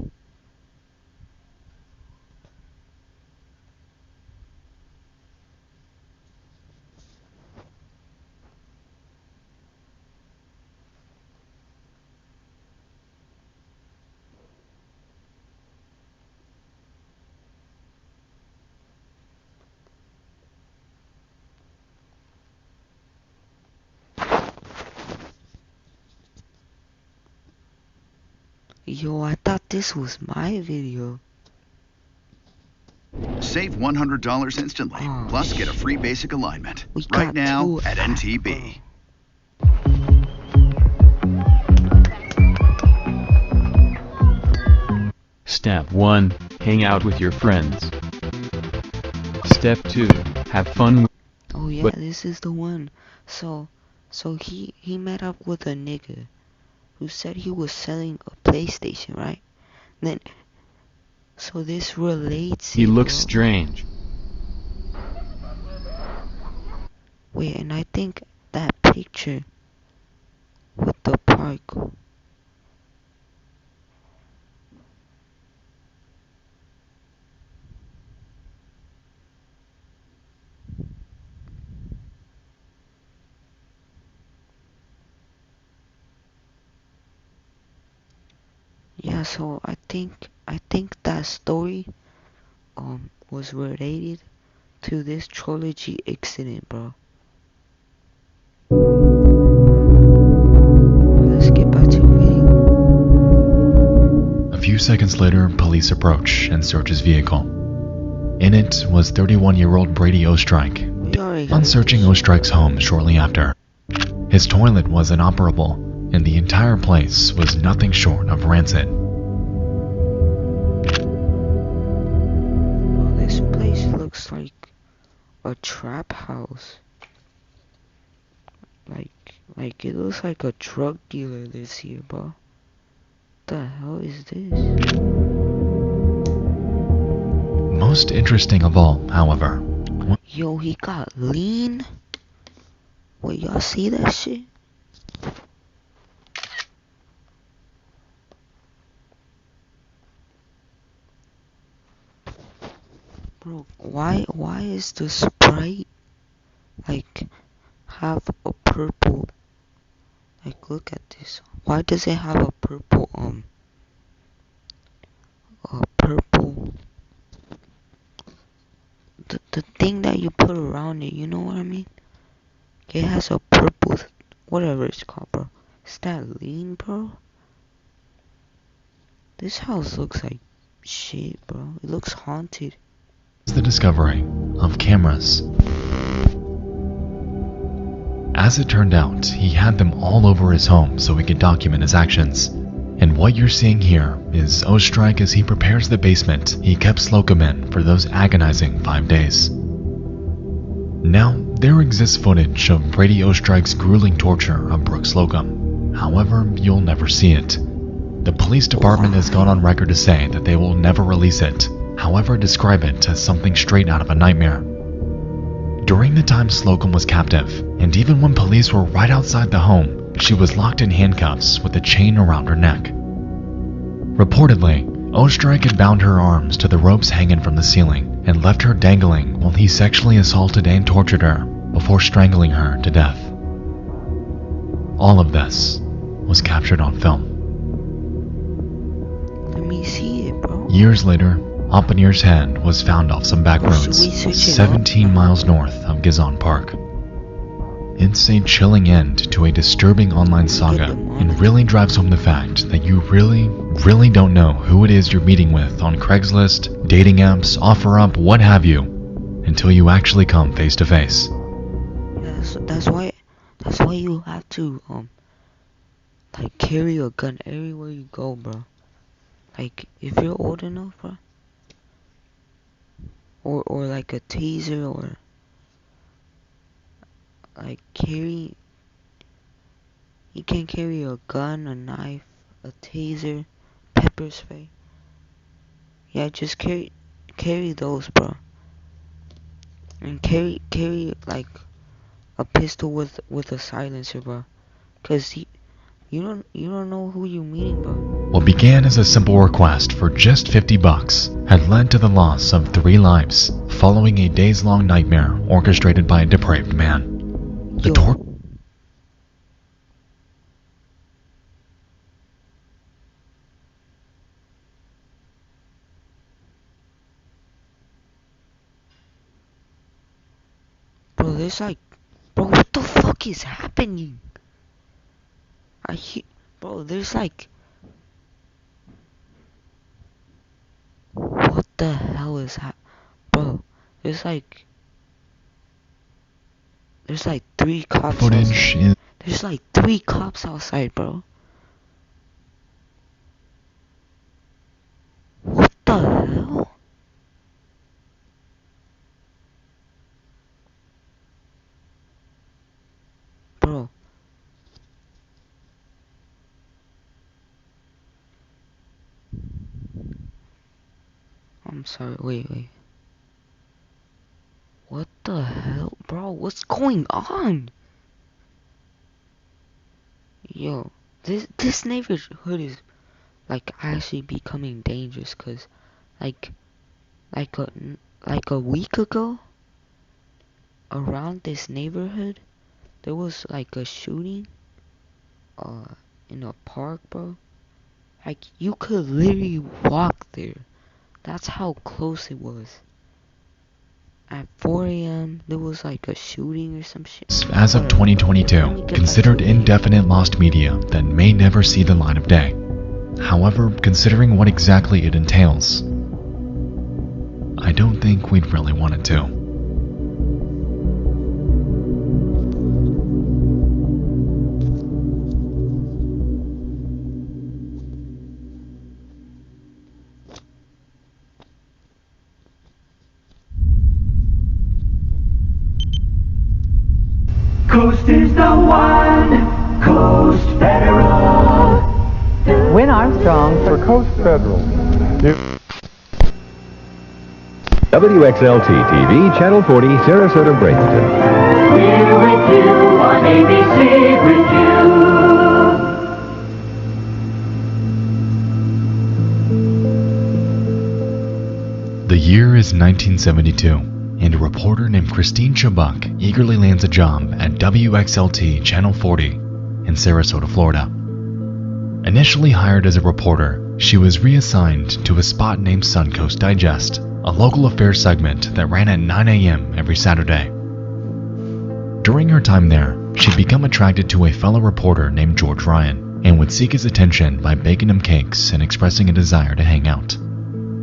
Yo, I thought this was my video. Save $100 instantly, plus get a free basic alignment. Right now at NTB. Step 1. Hang out with your friends. Step 2. Have fun. Oh yeah, this is the one. So he met up with a nigga who said he was selling a PlayStation, right? Then, so this relates. He looks strange. Wait, and I think that picture with the park. Yeah, so I think that story was related to this trilogy accident, bro. Let's get back to the video. A few seconds later, police approach and search his vehicle. In it was 31-year-old Brady Ostrike. On searching Ostrike's home shortly after, his toilet was inoperable, and the entire place was nothing short of rancid. Well, this place looks like a trap house. Like it looks like a drug dealer lives here, bro. What the hell is this? Most interesting of all, however. Yo, he got lean? Wait, y'all see that shit? Bro, why is the Sprite like have a purple? Like, look at this. Why does it have a purple the thing that you put around it, you know what I mean? It has a purple, whatever it's called, bro. Is that lean, bro? This house looks like shit, bro. It looks haunted. The discovery of cameras. As it turned out, he had them all over his home so he could document his actions. And what you're seeing here is Ostrike as he prepares the basement he kept Slocum in for those agonizing 5 days. Now, there exists footage of Brady Ostrike's grueling torture of Brooke Slocum. However, you'll never see it. The police department has gone on record to say that they will never release it, however describe it as something straight out of a nightmare. During the time Slocum was captive, and even when police were right outside the home, she was locked in handcuffs with a chain around her neck. Reportedly, Ostrike had bound her arms to the ropes hanging from the ceiling, and left her dangling while he sexually assaulted and tortured her before strangling her to death. All of this was captured on film. Let me see it, bro. Years later, Oppenhier's head was found off some back roads 17 miles north of Gizon Park. It's a chilling end to a disturbing online saga and really drives home the fact that you really don't know who it is you're meeting with on Craigslist, dating apps, OfferUp, what have you, until you actually come face to face. Yeah, that's why you have to like carry a gun everywhere you go, bro. Like if you're old enough, bro, or like a taser, or like you can carry a gun, a knife, a taser, pepper spray. Yeah, just carry those, bro. And carry like a pistol with a silencer, bro. Cause you don't know who you're meeting, bro. What began as a simple request for just $50 had led to the loss of 3 lives following a days-long nightmare orchestrated by a depraved man. Bro, there's like, bro, what the fuck is happening? Bro, there's like, what the hell is bro? There's like 3 cops. Footage. There's like 3 cops outside, bro. What the hell? Bro. I'm sorry, wait. What the hell, bro? What's going on? Yo, this neighborhood is like actually becoming dangerous, cause like a week ago, around this neighborhood, there was like a shooting in a park, bro. Like you could literally walk there. That's how close it was. At 4 a.m. there was like a shooting or some shit. As of 2022, considered indefinite lost media that may never see the light of day. However, considering what exactly it entails, I don't think we'd really want it to. Coast is the one, Coast Federal. Win Armstrong for Coast Federal. WXLT TV, Channel 40, Sarasota, Bradenton. We're with you on ABC Review. The year is 1972. And a reporter named Christine Chabuk eagerly lands a job at WXLT Channel 40 in Sarasota, Florida. Initially hired as a reporter, she was reassigned to a spot named Suncoast Digest, a local affairs segment that ran at 9 a.m. every Saturday. During her time there, she'd become attracted to a fellow reporter named George Ryan and would seek his attention by baking him cakes and expressing a desire to hang out.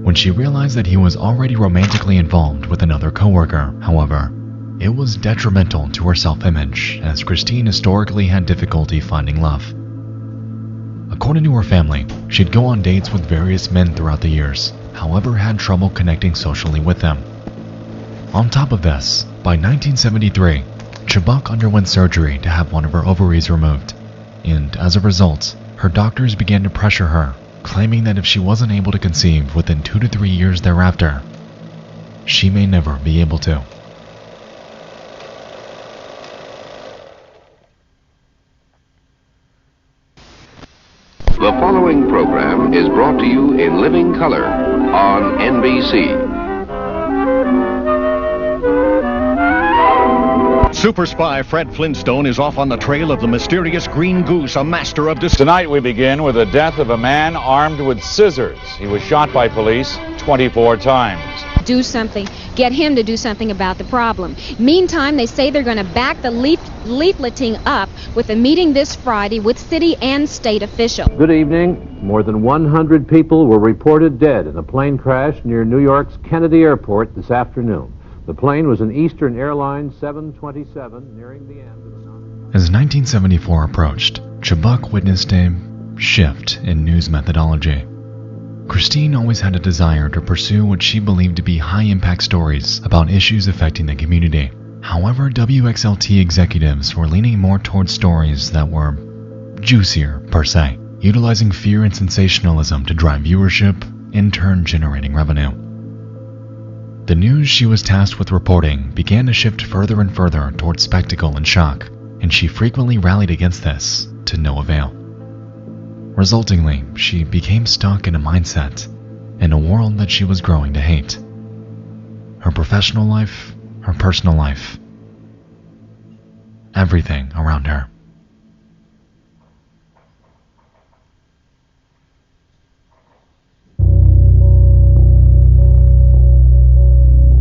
When she realized that he was already romantically involved with another coworker, however, it was detrimental to her self-image, as Christine historically had difficulty finding love. According to her family, she'd go on dates with various men throughout the years, however had trouble connecting socially with them. On top of this, by 1973, Chabuk underwent surgery to have one of her ovaries removed, and as a result, her doctors began to pressure her, claiming that if she wasn't able to conceive within 2 to 3 years thereafter, she may never be able to. The following program is brought to you in living color on NBC. Super spy Fred Flintstone is off on the trail of the mysterious Green Goose, a master of Tonight we begin with the death of a man armed with scissors. He was shot by police 24 times. Do something. Get him to do something about the problem. Meantime, they say they're going to back the leafleting up with a meeting this Friday with city and state officials. Good evening. More than 100 people were reported dead in a plane crash near New York's Kennedy Airport this afternoon. The plane was an Eastern Airlines 727 nearing the end of the night. As 1974 approached, Chibuk witnessed a shift in news methodology. Christine always had a desire to pursue what she believed to be high-impact stories about issues affecting the community. However, WXLT executives were leaning more towards stories that were juicier, per se, utilizing fear and sensationalism to drive viewership, in turn generating revenue. The news she was tasked with reporting began to shift further and further towards spectacle and shock, and she frequently rallied against this, to no avail. Resultingly, she became stuck in a mindset, in a world that she was growing to hate. Her professional life, her personal life, everything around her.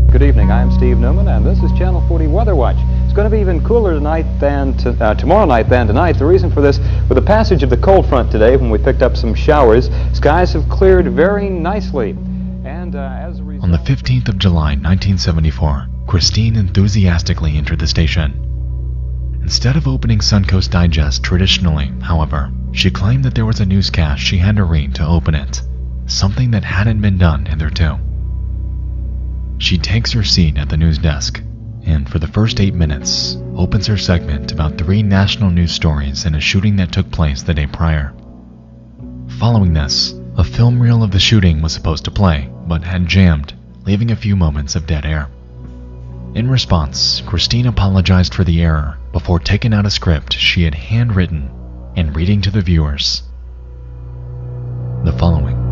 Good evening, I'm Steve Newman, and this is Channel 40 Weather Watch. It's going to be even cooler tonight than tomorrow night than tonight. The reason for this, with the passage of the cold front today, when we picked up some showers, skies have cleared very nicely. And as a result... On the 15th of July, 1974, Christine enthusiastically entered the station. Instead of opening Suncoast Digest traditionally, however, she claimed that there was a newscast she had to read to open it, something that hadn't been done hitherto. She takes her seat at the news desk, and for the first 8 minutes, opens her segment about 3 national news stories and a shooting that took place the day prior. Following this, a film reel of the shooting was supposed to play, but had jammed, leaving a few moments of dead air. In response, Christine apologized for the error before taking out a script she had handwritten and reading to the viewers the following.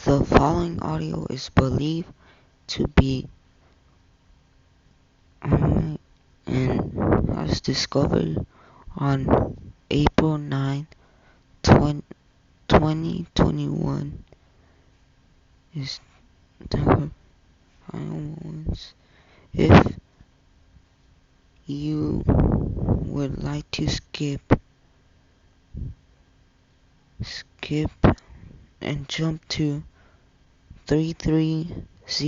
The following audio is believed to be and was discovered on April 9, 2021. Is the final ones. If you would like to skip and jump to 3302. This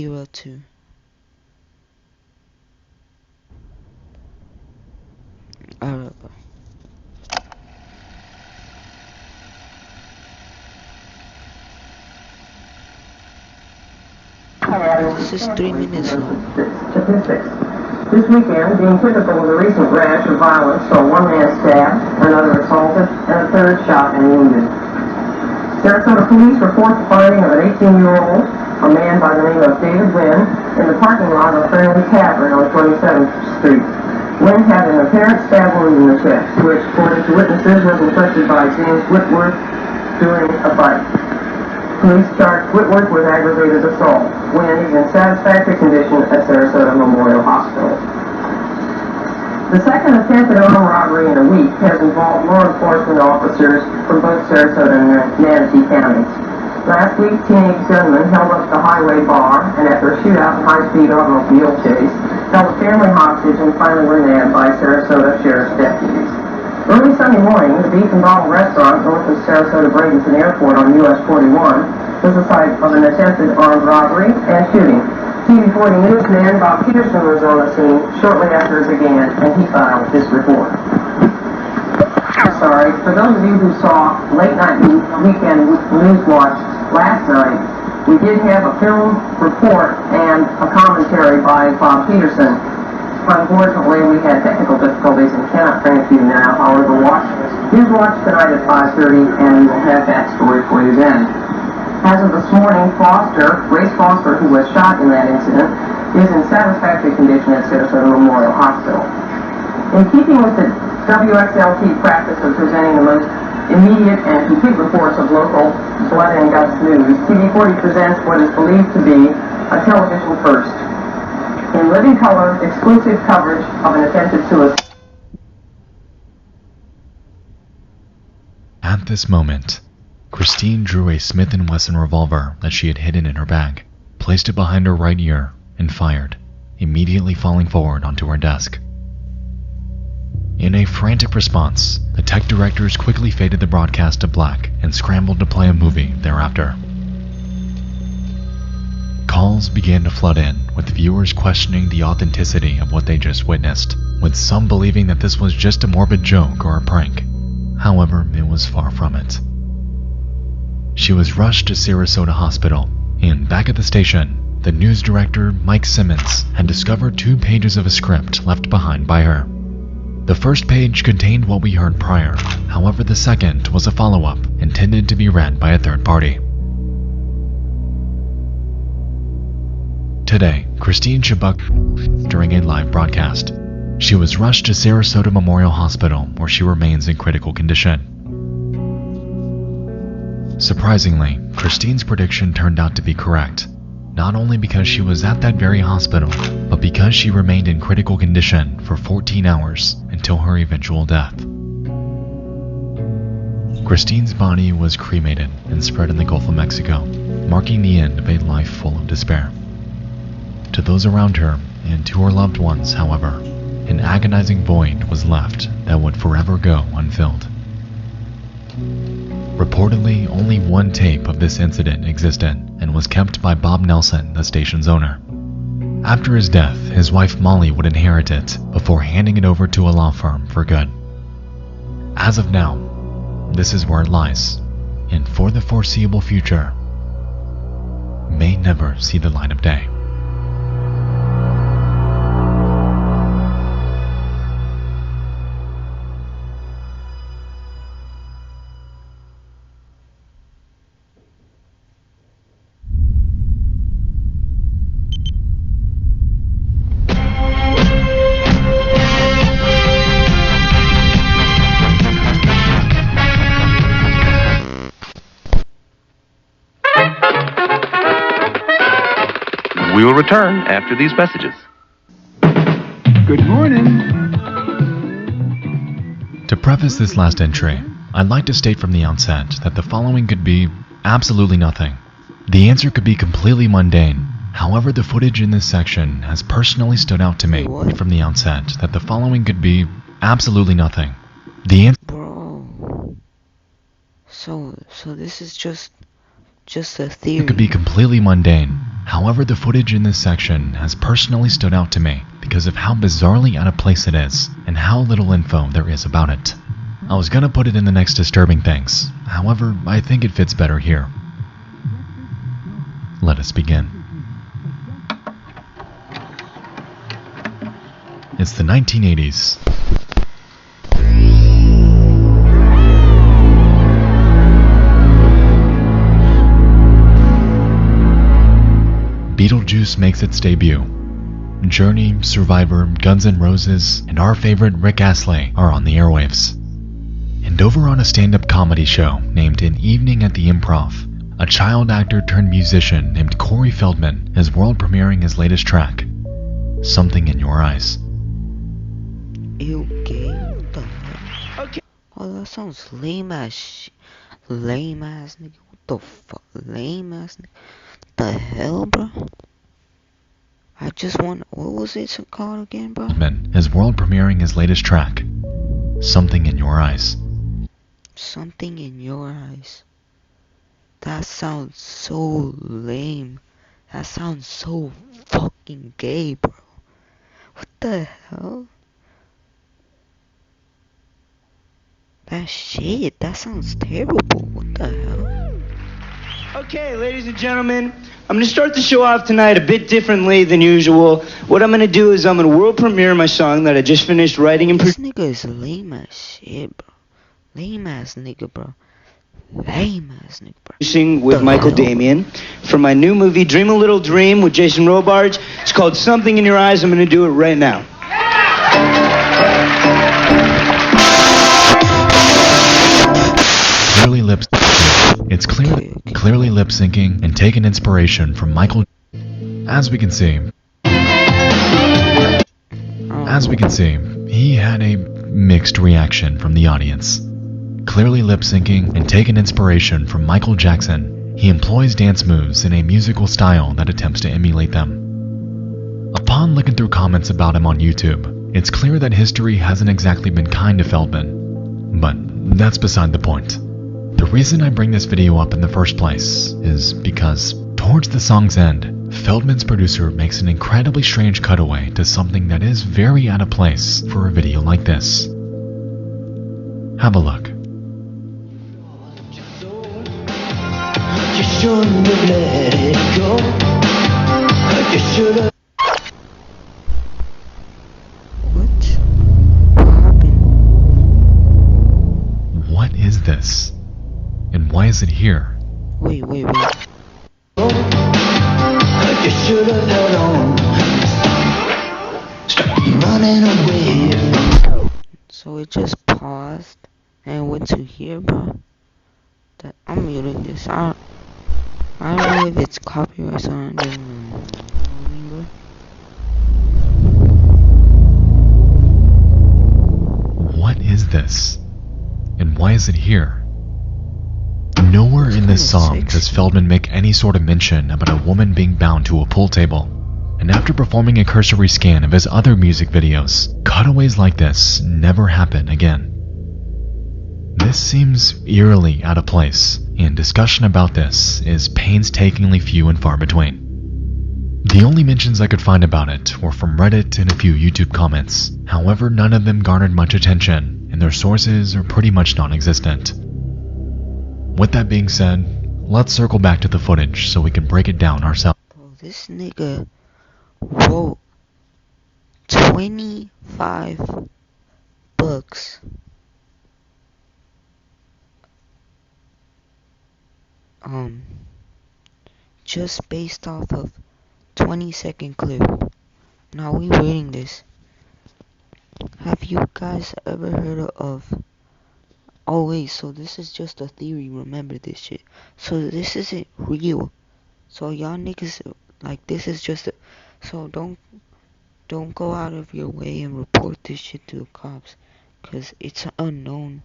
is 3 minutes long. Statistics. This weekend, being typical of the recent rash of violence, saw one man stabbed, another assaulted, and a third shot and wounded. Sarasota police report the finding of an 18-year-old, a man by the name of David Wynn, in the parking lot of a Friendly Tavern on 27th Street. Wynn had an apparent stab wound in the chest, which, according to witnesses, was inflicted by James Whitworth during a fight. Police charged Whitworth with aggravated assault. Wynn is in satisfactory condition at Sarasota Memorial Hospital. The second attempted armed robbery in a week has involved law enforcement officers from both Sarasota and Manatee counties. Last week, teenage gunmen held up the highway bar and, after a shootout and high-speed automobile chase, held a family hostage and finally were nabbed by Sarasota Sheriff's deputies. Early Sunday morning, the Beef and Bottle restaurant north of Sarasota Bradenton Airport on US 41 was the site of an attempted armed robbery and shooting. TV40 newsman Bob Peterson was on the scene shortly after it began, and he filed this report. Sorry, for those of you who saw Late Night Weekend News Watch last night, we did have a film report and a commentary by Bob Peterson. Unfortunately, we had technical difficulties and cannot bring it to you now. However, watch this. Please watch tonight at 5:30, and we'll have that story for you then. As of this morning, Grace Foster, who was shot in that incident, is in satisfactory condition at Sarasota Memorial Hospital. In keeping with the WXLT practice of presenting the most immediate and complete reports of local blood and guts news, TV40 presents what is believed to be a television first. In living color, exclusive coverage of an attempted suicide. At this moment, Christine drew a Smith & Wesson revolver that she had hidden in her bag, placed it behind her right ear, and fired, immediately falling forward onto her desk. In a frantic response, the tech directors quickly faded the broadcast to black and scrambled to play a movie thereafter. Calls began to flood in, with viewers questioning the authenticity of what they just witnessed, with some believing that this was just a morbid joke or a prank. However, it was far from it. She was rushed to Sarasota Hospital, and back at the station, the news director, Mike Simmons, had discovered 2 pages of a script left behind by her. The first page contained what we heard prior, however the second was a follow-up intended to be read by a third party. Today, Christine Chibuk during a live broadcast. She was rushed to Sarasota Memorial Hospital, where she remains in critical condition. Surprisingly, Christine's prediction turned out to be correct, not only because she was at that very hospital, but because she remained in critical condition for 14 hours until her eventual death. Christine's body was cremated and spread in the Gulf of Mexico, marking the end of a life full of despair. To those around her and to her loved ones, however, an agonizing void was left that would forever go unfilled. Reportedly, only one tape of this incident existed and was kept by Bob Nelson, the station's owner. After his death, his wife Molly would inherit it before handing it over to a law firm for good. As of now, this is where it lies, and for the foreseeable future, may never see the light of day. We will return after these messages. Good morning. To preface this last entry, I'd like to state from the outset that the following could be absolutely nothing. The answer could be completely mundane. However, the footage in this section has personally stood out to me from the outset that the following could be absolutely nothing. The answer... Bro. So this is just a theory. It could be completely mundane. However, the footage in this section has personally stood out to me because of how bizarrely out of place it is and how little info there is about it. I was gonna put it in the next disturbing things. However, I think it fits better here. Let us begin. It's the 1980s. Beetlejuice makes its debut. Journey, Survivor, Guns N' Roses, and our favorite Rick Astley are on the airwaves. And over on a stand-up comedy show named An Evening at the Improv, a child actor turned musician named Corey Feldman is world premiering his latest track, Something in Your Eyes. You gay? What the heck? Okay. Oh, that sounds lame as shit. Lame ass nigga. What the fuck? Lame ass nigga. What the hell, bro? I just want. What was it called again, bro? Feldman is world premiering his latest track, Something in Your Eyes. Something in Your Eyes. That sounds so lame. That sounds so fucking gay, bro. What the hell? That shit, that sounds terrible. What the hell? Okay, ladies and gentlemen, I'm going to start the show off tonight a bit differently than usual. What I'm going to do is I'm going to world premiere my song that I just finished writing and This nigga is lame as shit, bro. Lame ass nigga, bro. Lame ass nigga, bro. With Michael Damian for my new movie Dream a Little Dream with Jason Robards. It's called Something in Your Eyes. I'm going to do it right now. Clearly lip syncing. It's clearly lip syncing and taken inspiration from Michael. As we can see, he had a mixed reaction from the audience. Clearly lip syncing and taken inspiration from Michael Jackson, he employs dance moves in a musical style that attempts to emulate them. Upon looking through comments about him on YouTube, it's clear that history hasn't exactly been kind to Feldman. But that's beside the point. The reason I bring this video up in the first place is because, towards the song's end, Feldman's producer makes an incredibly strange cutaway to something that is very out of place for a video like this. Have a look. You shouldn't have let it go. You should have. What is this? And why is it here? Wait. You should have held on. Stop running away. So it just paused and went to here, bro. That I'm muting this. I don't know if it's copyright or not. What is this? And why is it here? Nowhere in this song does Feldman make any sort of mention about a woman being bound to a pool table. And after performing a cursory scan of his other music videos, cutaways like this never happen again. This seems eerily out of place, and discussion about this is painstakingly few and far between. The only mentions I could find about it were from Reddit and a few YouTube comments. However, none of them garnered much attention, and their sources are pretty much non-existent. With that being said, let's circle back to the footage so we can break it down ourselves. Bro, this nigga wrote 25 books. Just based off of 20-second clip. Now we reading this. Have you guys ever heard of... Oh wait, so this is just a theory, remember this shit. So this isn't real. So y'all niggas, like, this is just a... So don't go out of your way and report this shit to the cops. Cause it's unknown.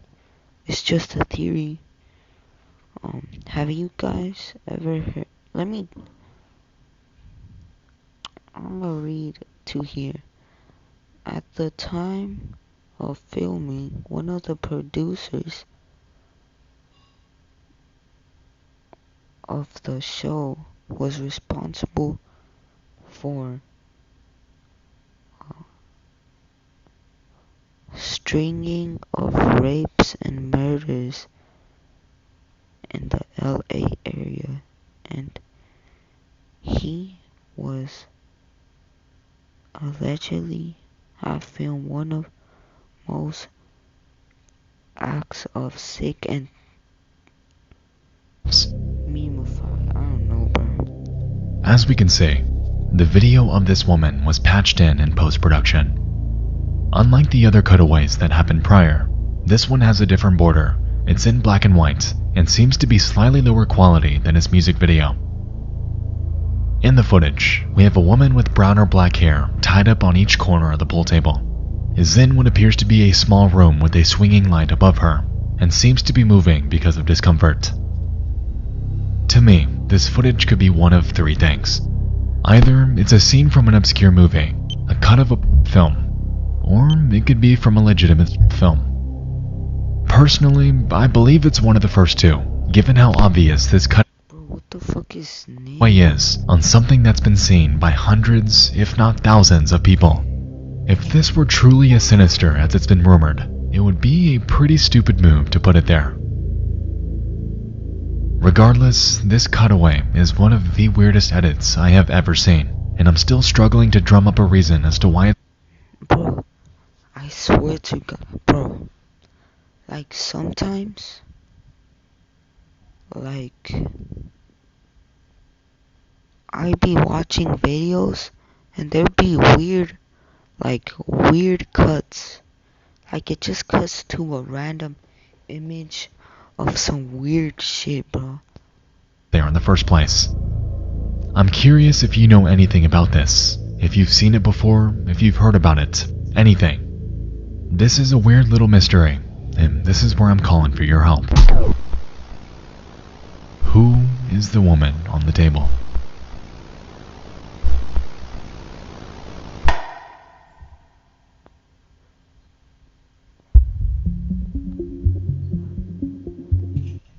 It's just a theory. Have you guys ever heard... I'm gonna read to here. At the time of filming, one of the producers of the show was responsible for stringing of rapes and murders in the LA area, and he was allegedly have filmed one of most acts of sick and memeified. I don't know, bro. As we can see, the video of this woman was patched in post-production. Unlike the other cutaways that happened prior, this one has a different border. It's in black and white, and seems to be slightly lower quality than his music video. In the footage, we have a woman with brown or black hair tied up on each corner of the pool table, is in what appears to be a small room with a swinging light above her, and seems to be moving because of discomfort. To me, this footage could be one of three things. Either it's a scene from an obscure movie, a cut of a film, or it could be from a legitimate film. Personally, I believe it's one of the first two, given how obvious this cut is on something that's been seen by hundreds, if not thousands, of people. If this were truly as sinister as it's been rumored, it would be a pretty stupid move to put it there. Regardless, this cutaway is one of the weirdest edits I have ever seen, and I'm still struggling to drum up a reason as to why Bro, I swear to God, bro, like sometimes, like I be watching videos and there be weird cuts. Like it just cuts to a random image of some weird shit, bro. There in the first place. I'm curious if you know anything about this, if you've seen it before, if you've heard about it, anything. This is a weird little mystery, and this is where I'm calling for your help. Who is the woman on the table?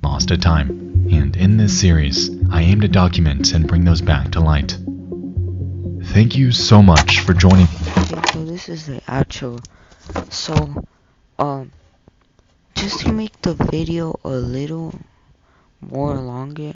Lost to time, and in this series, I aim to document and bring those back to light. Thank you so much for joining. Okay, so this is the outro. So, just to make the video a little more longer,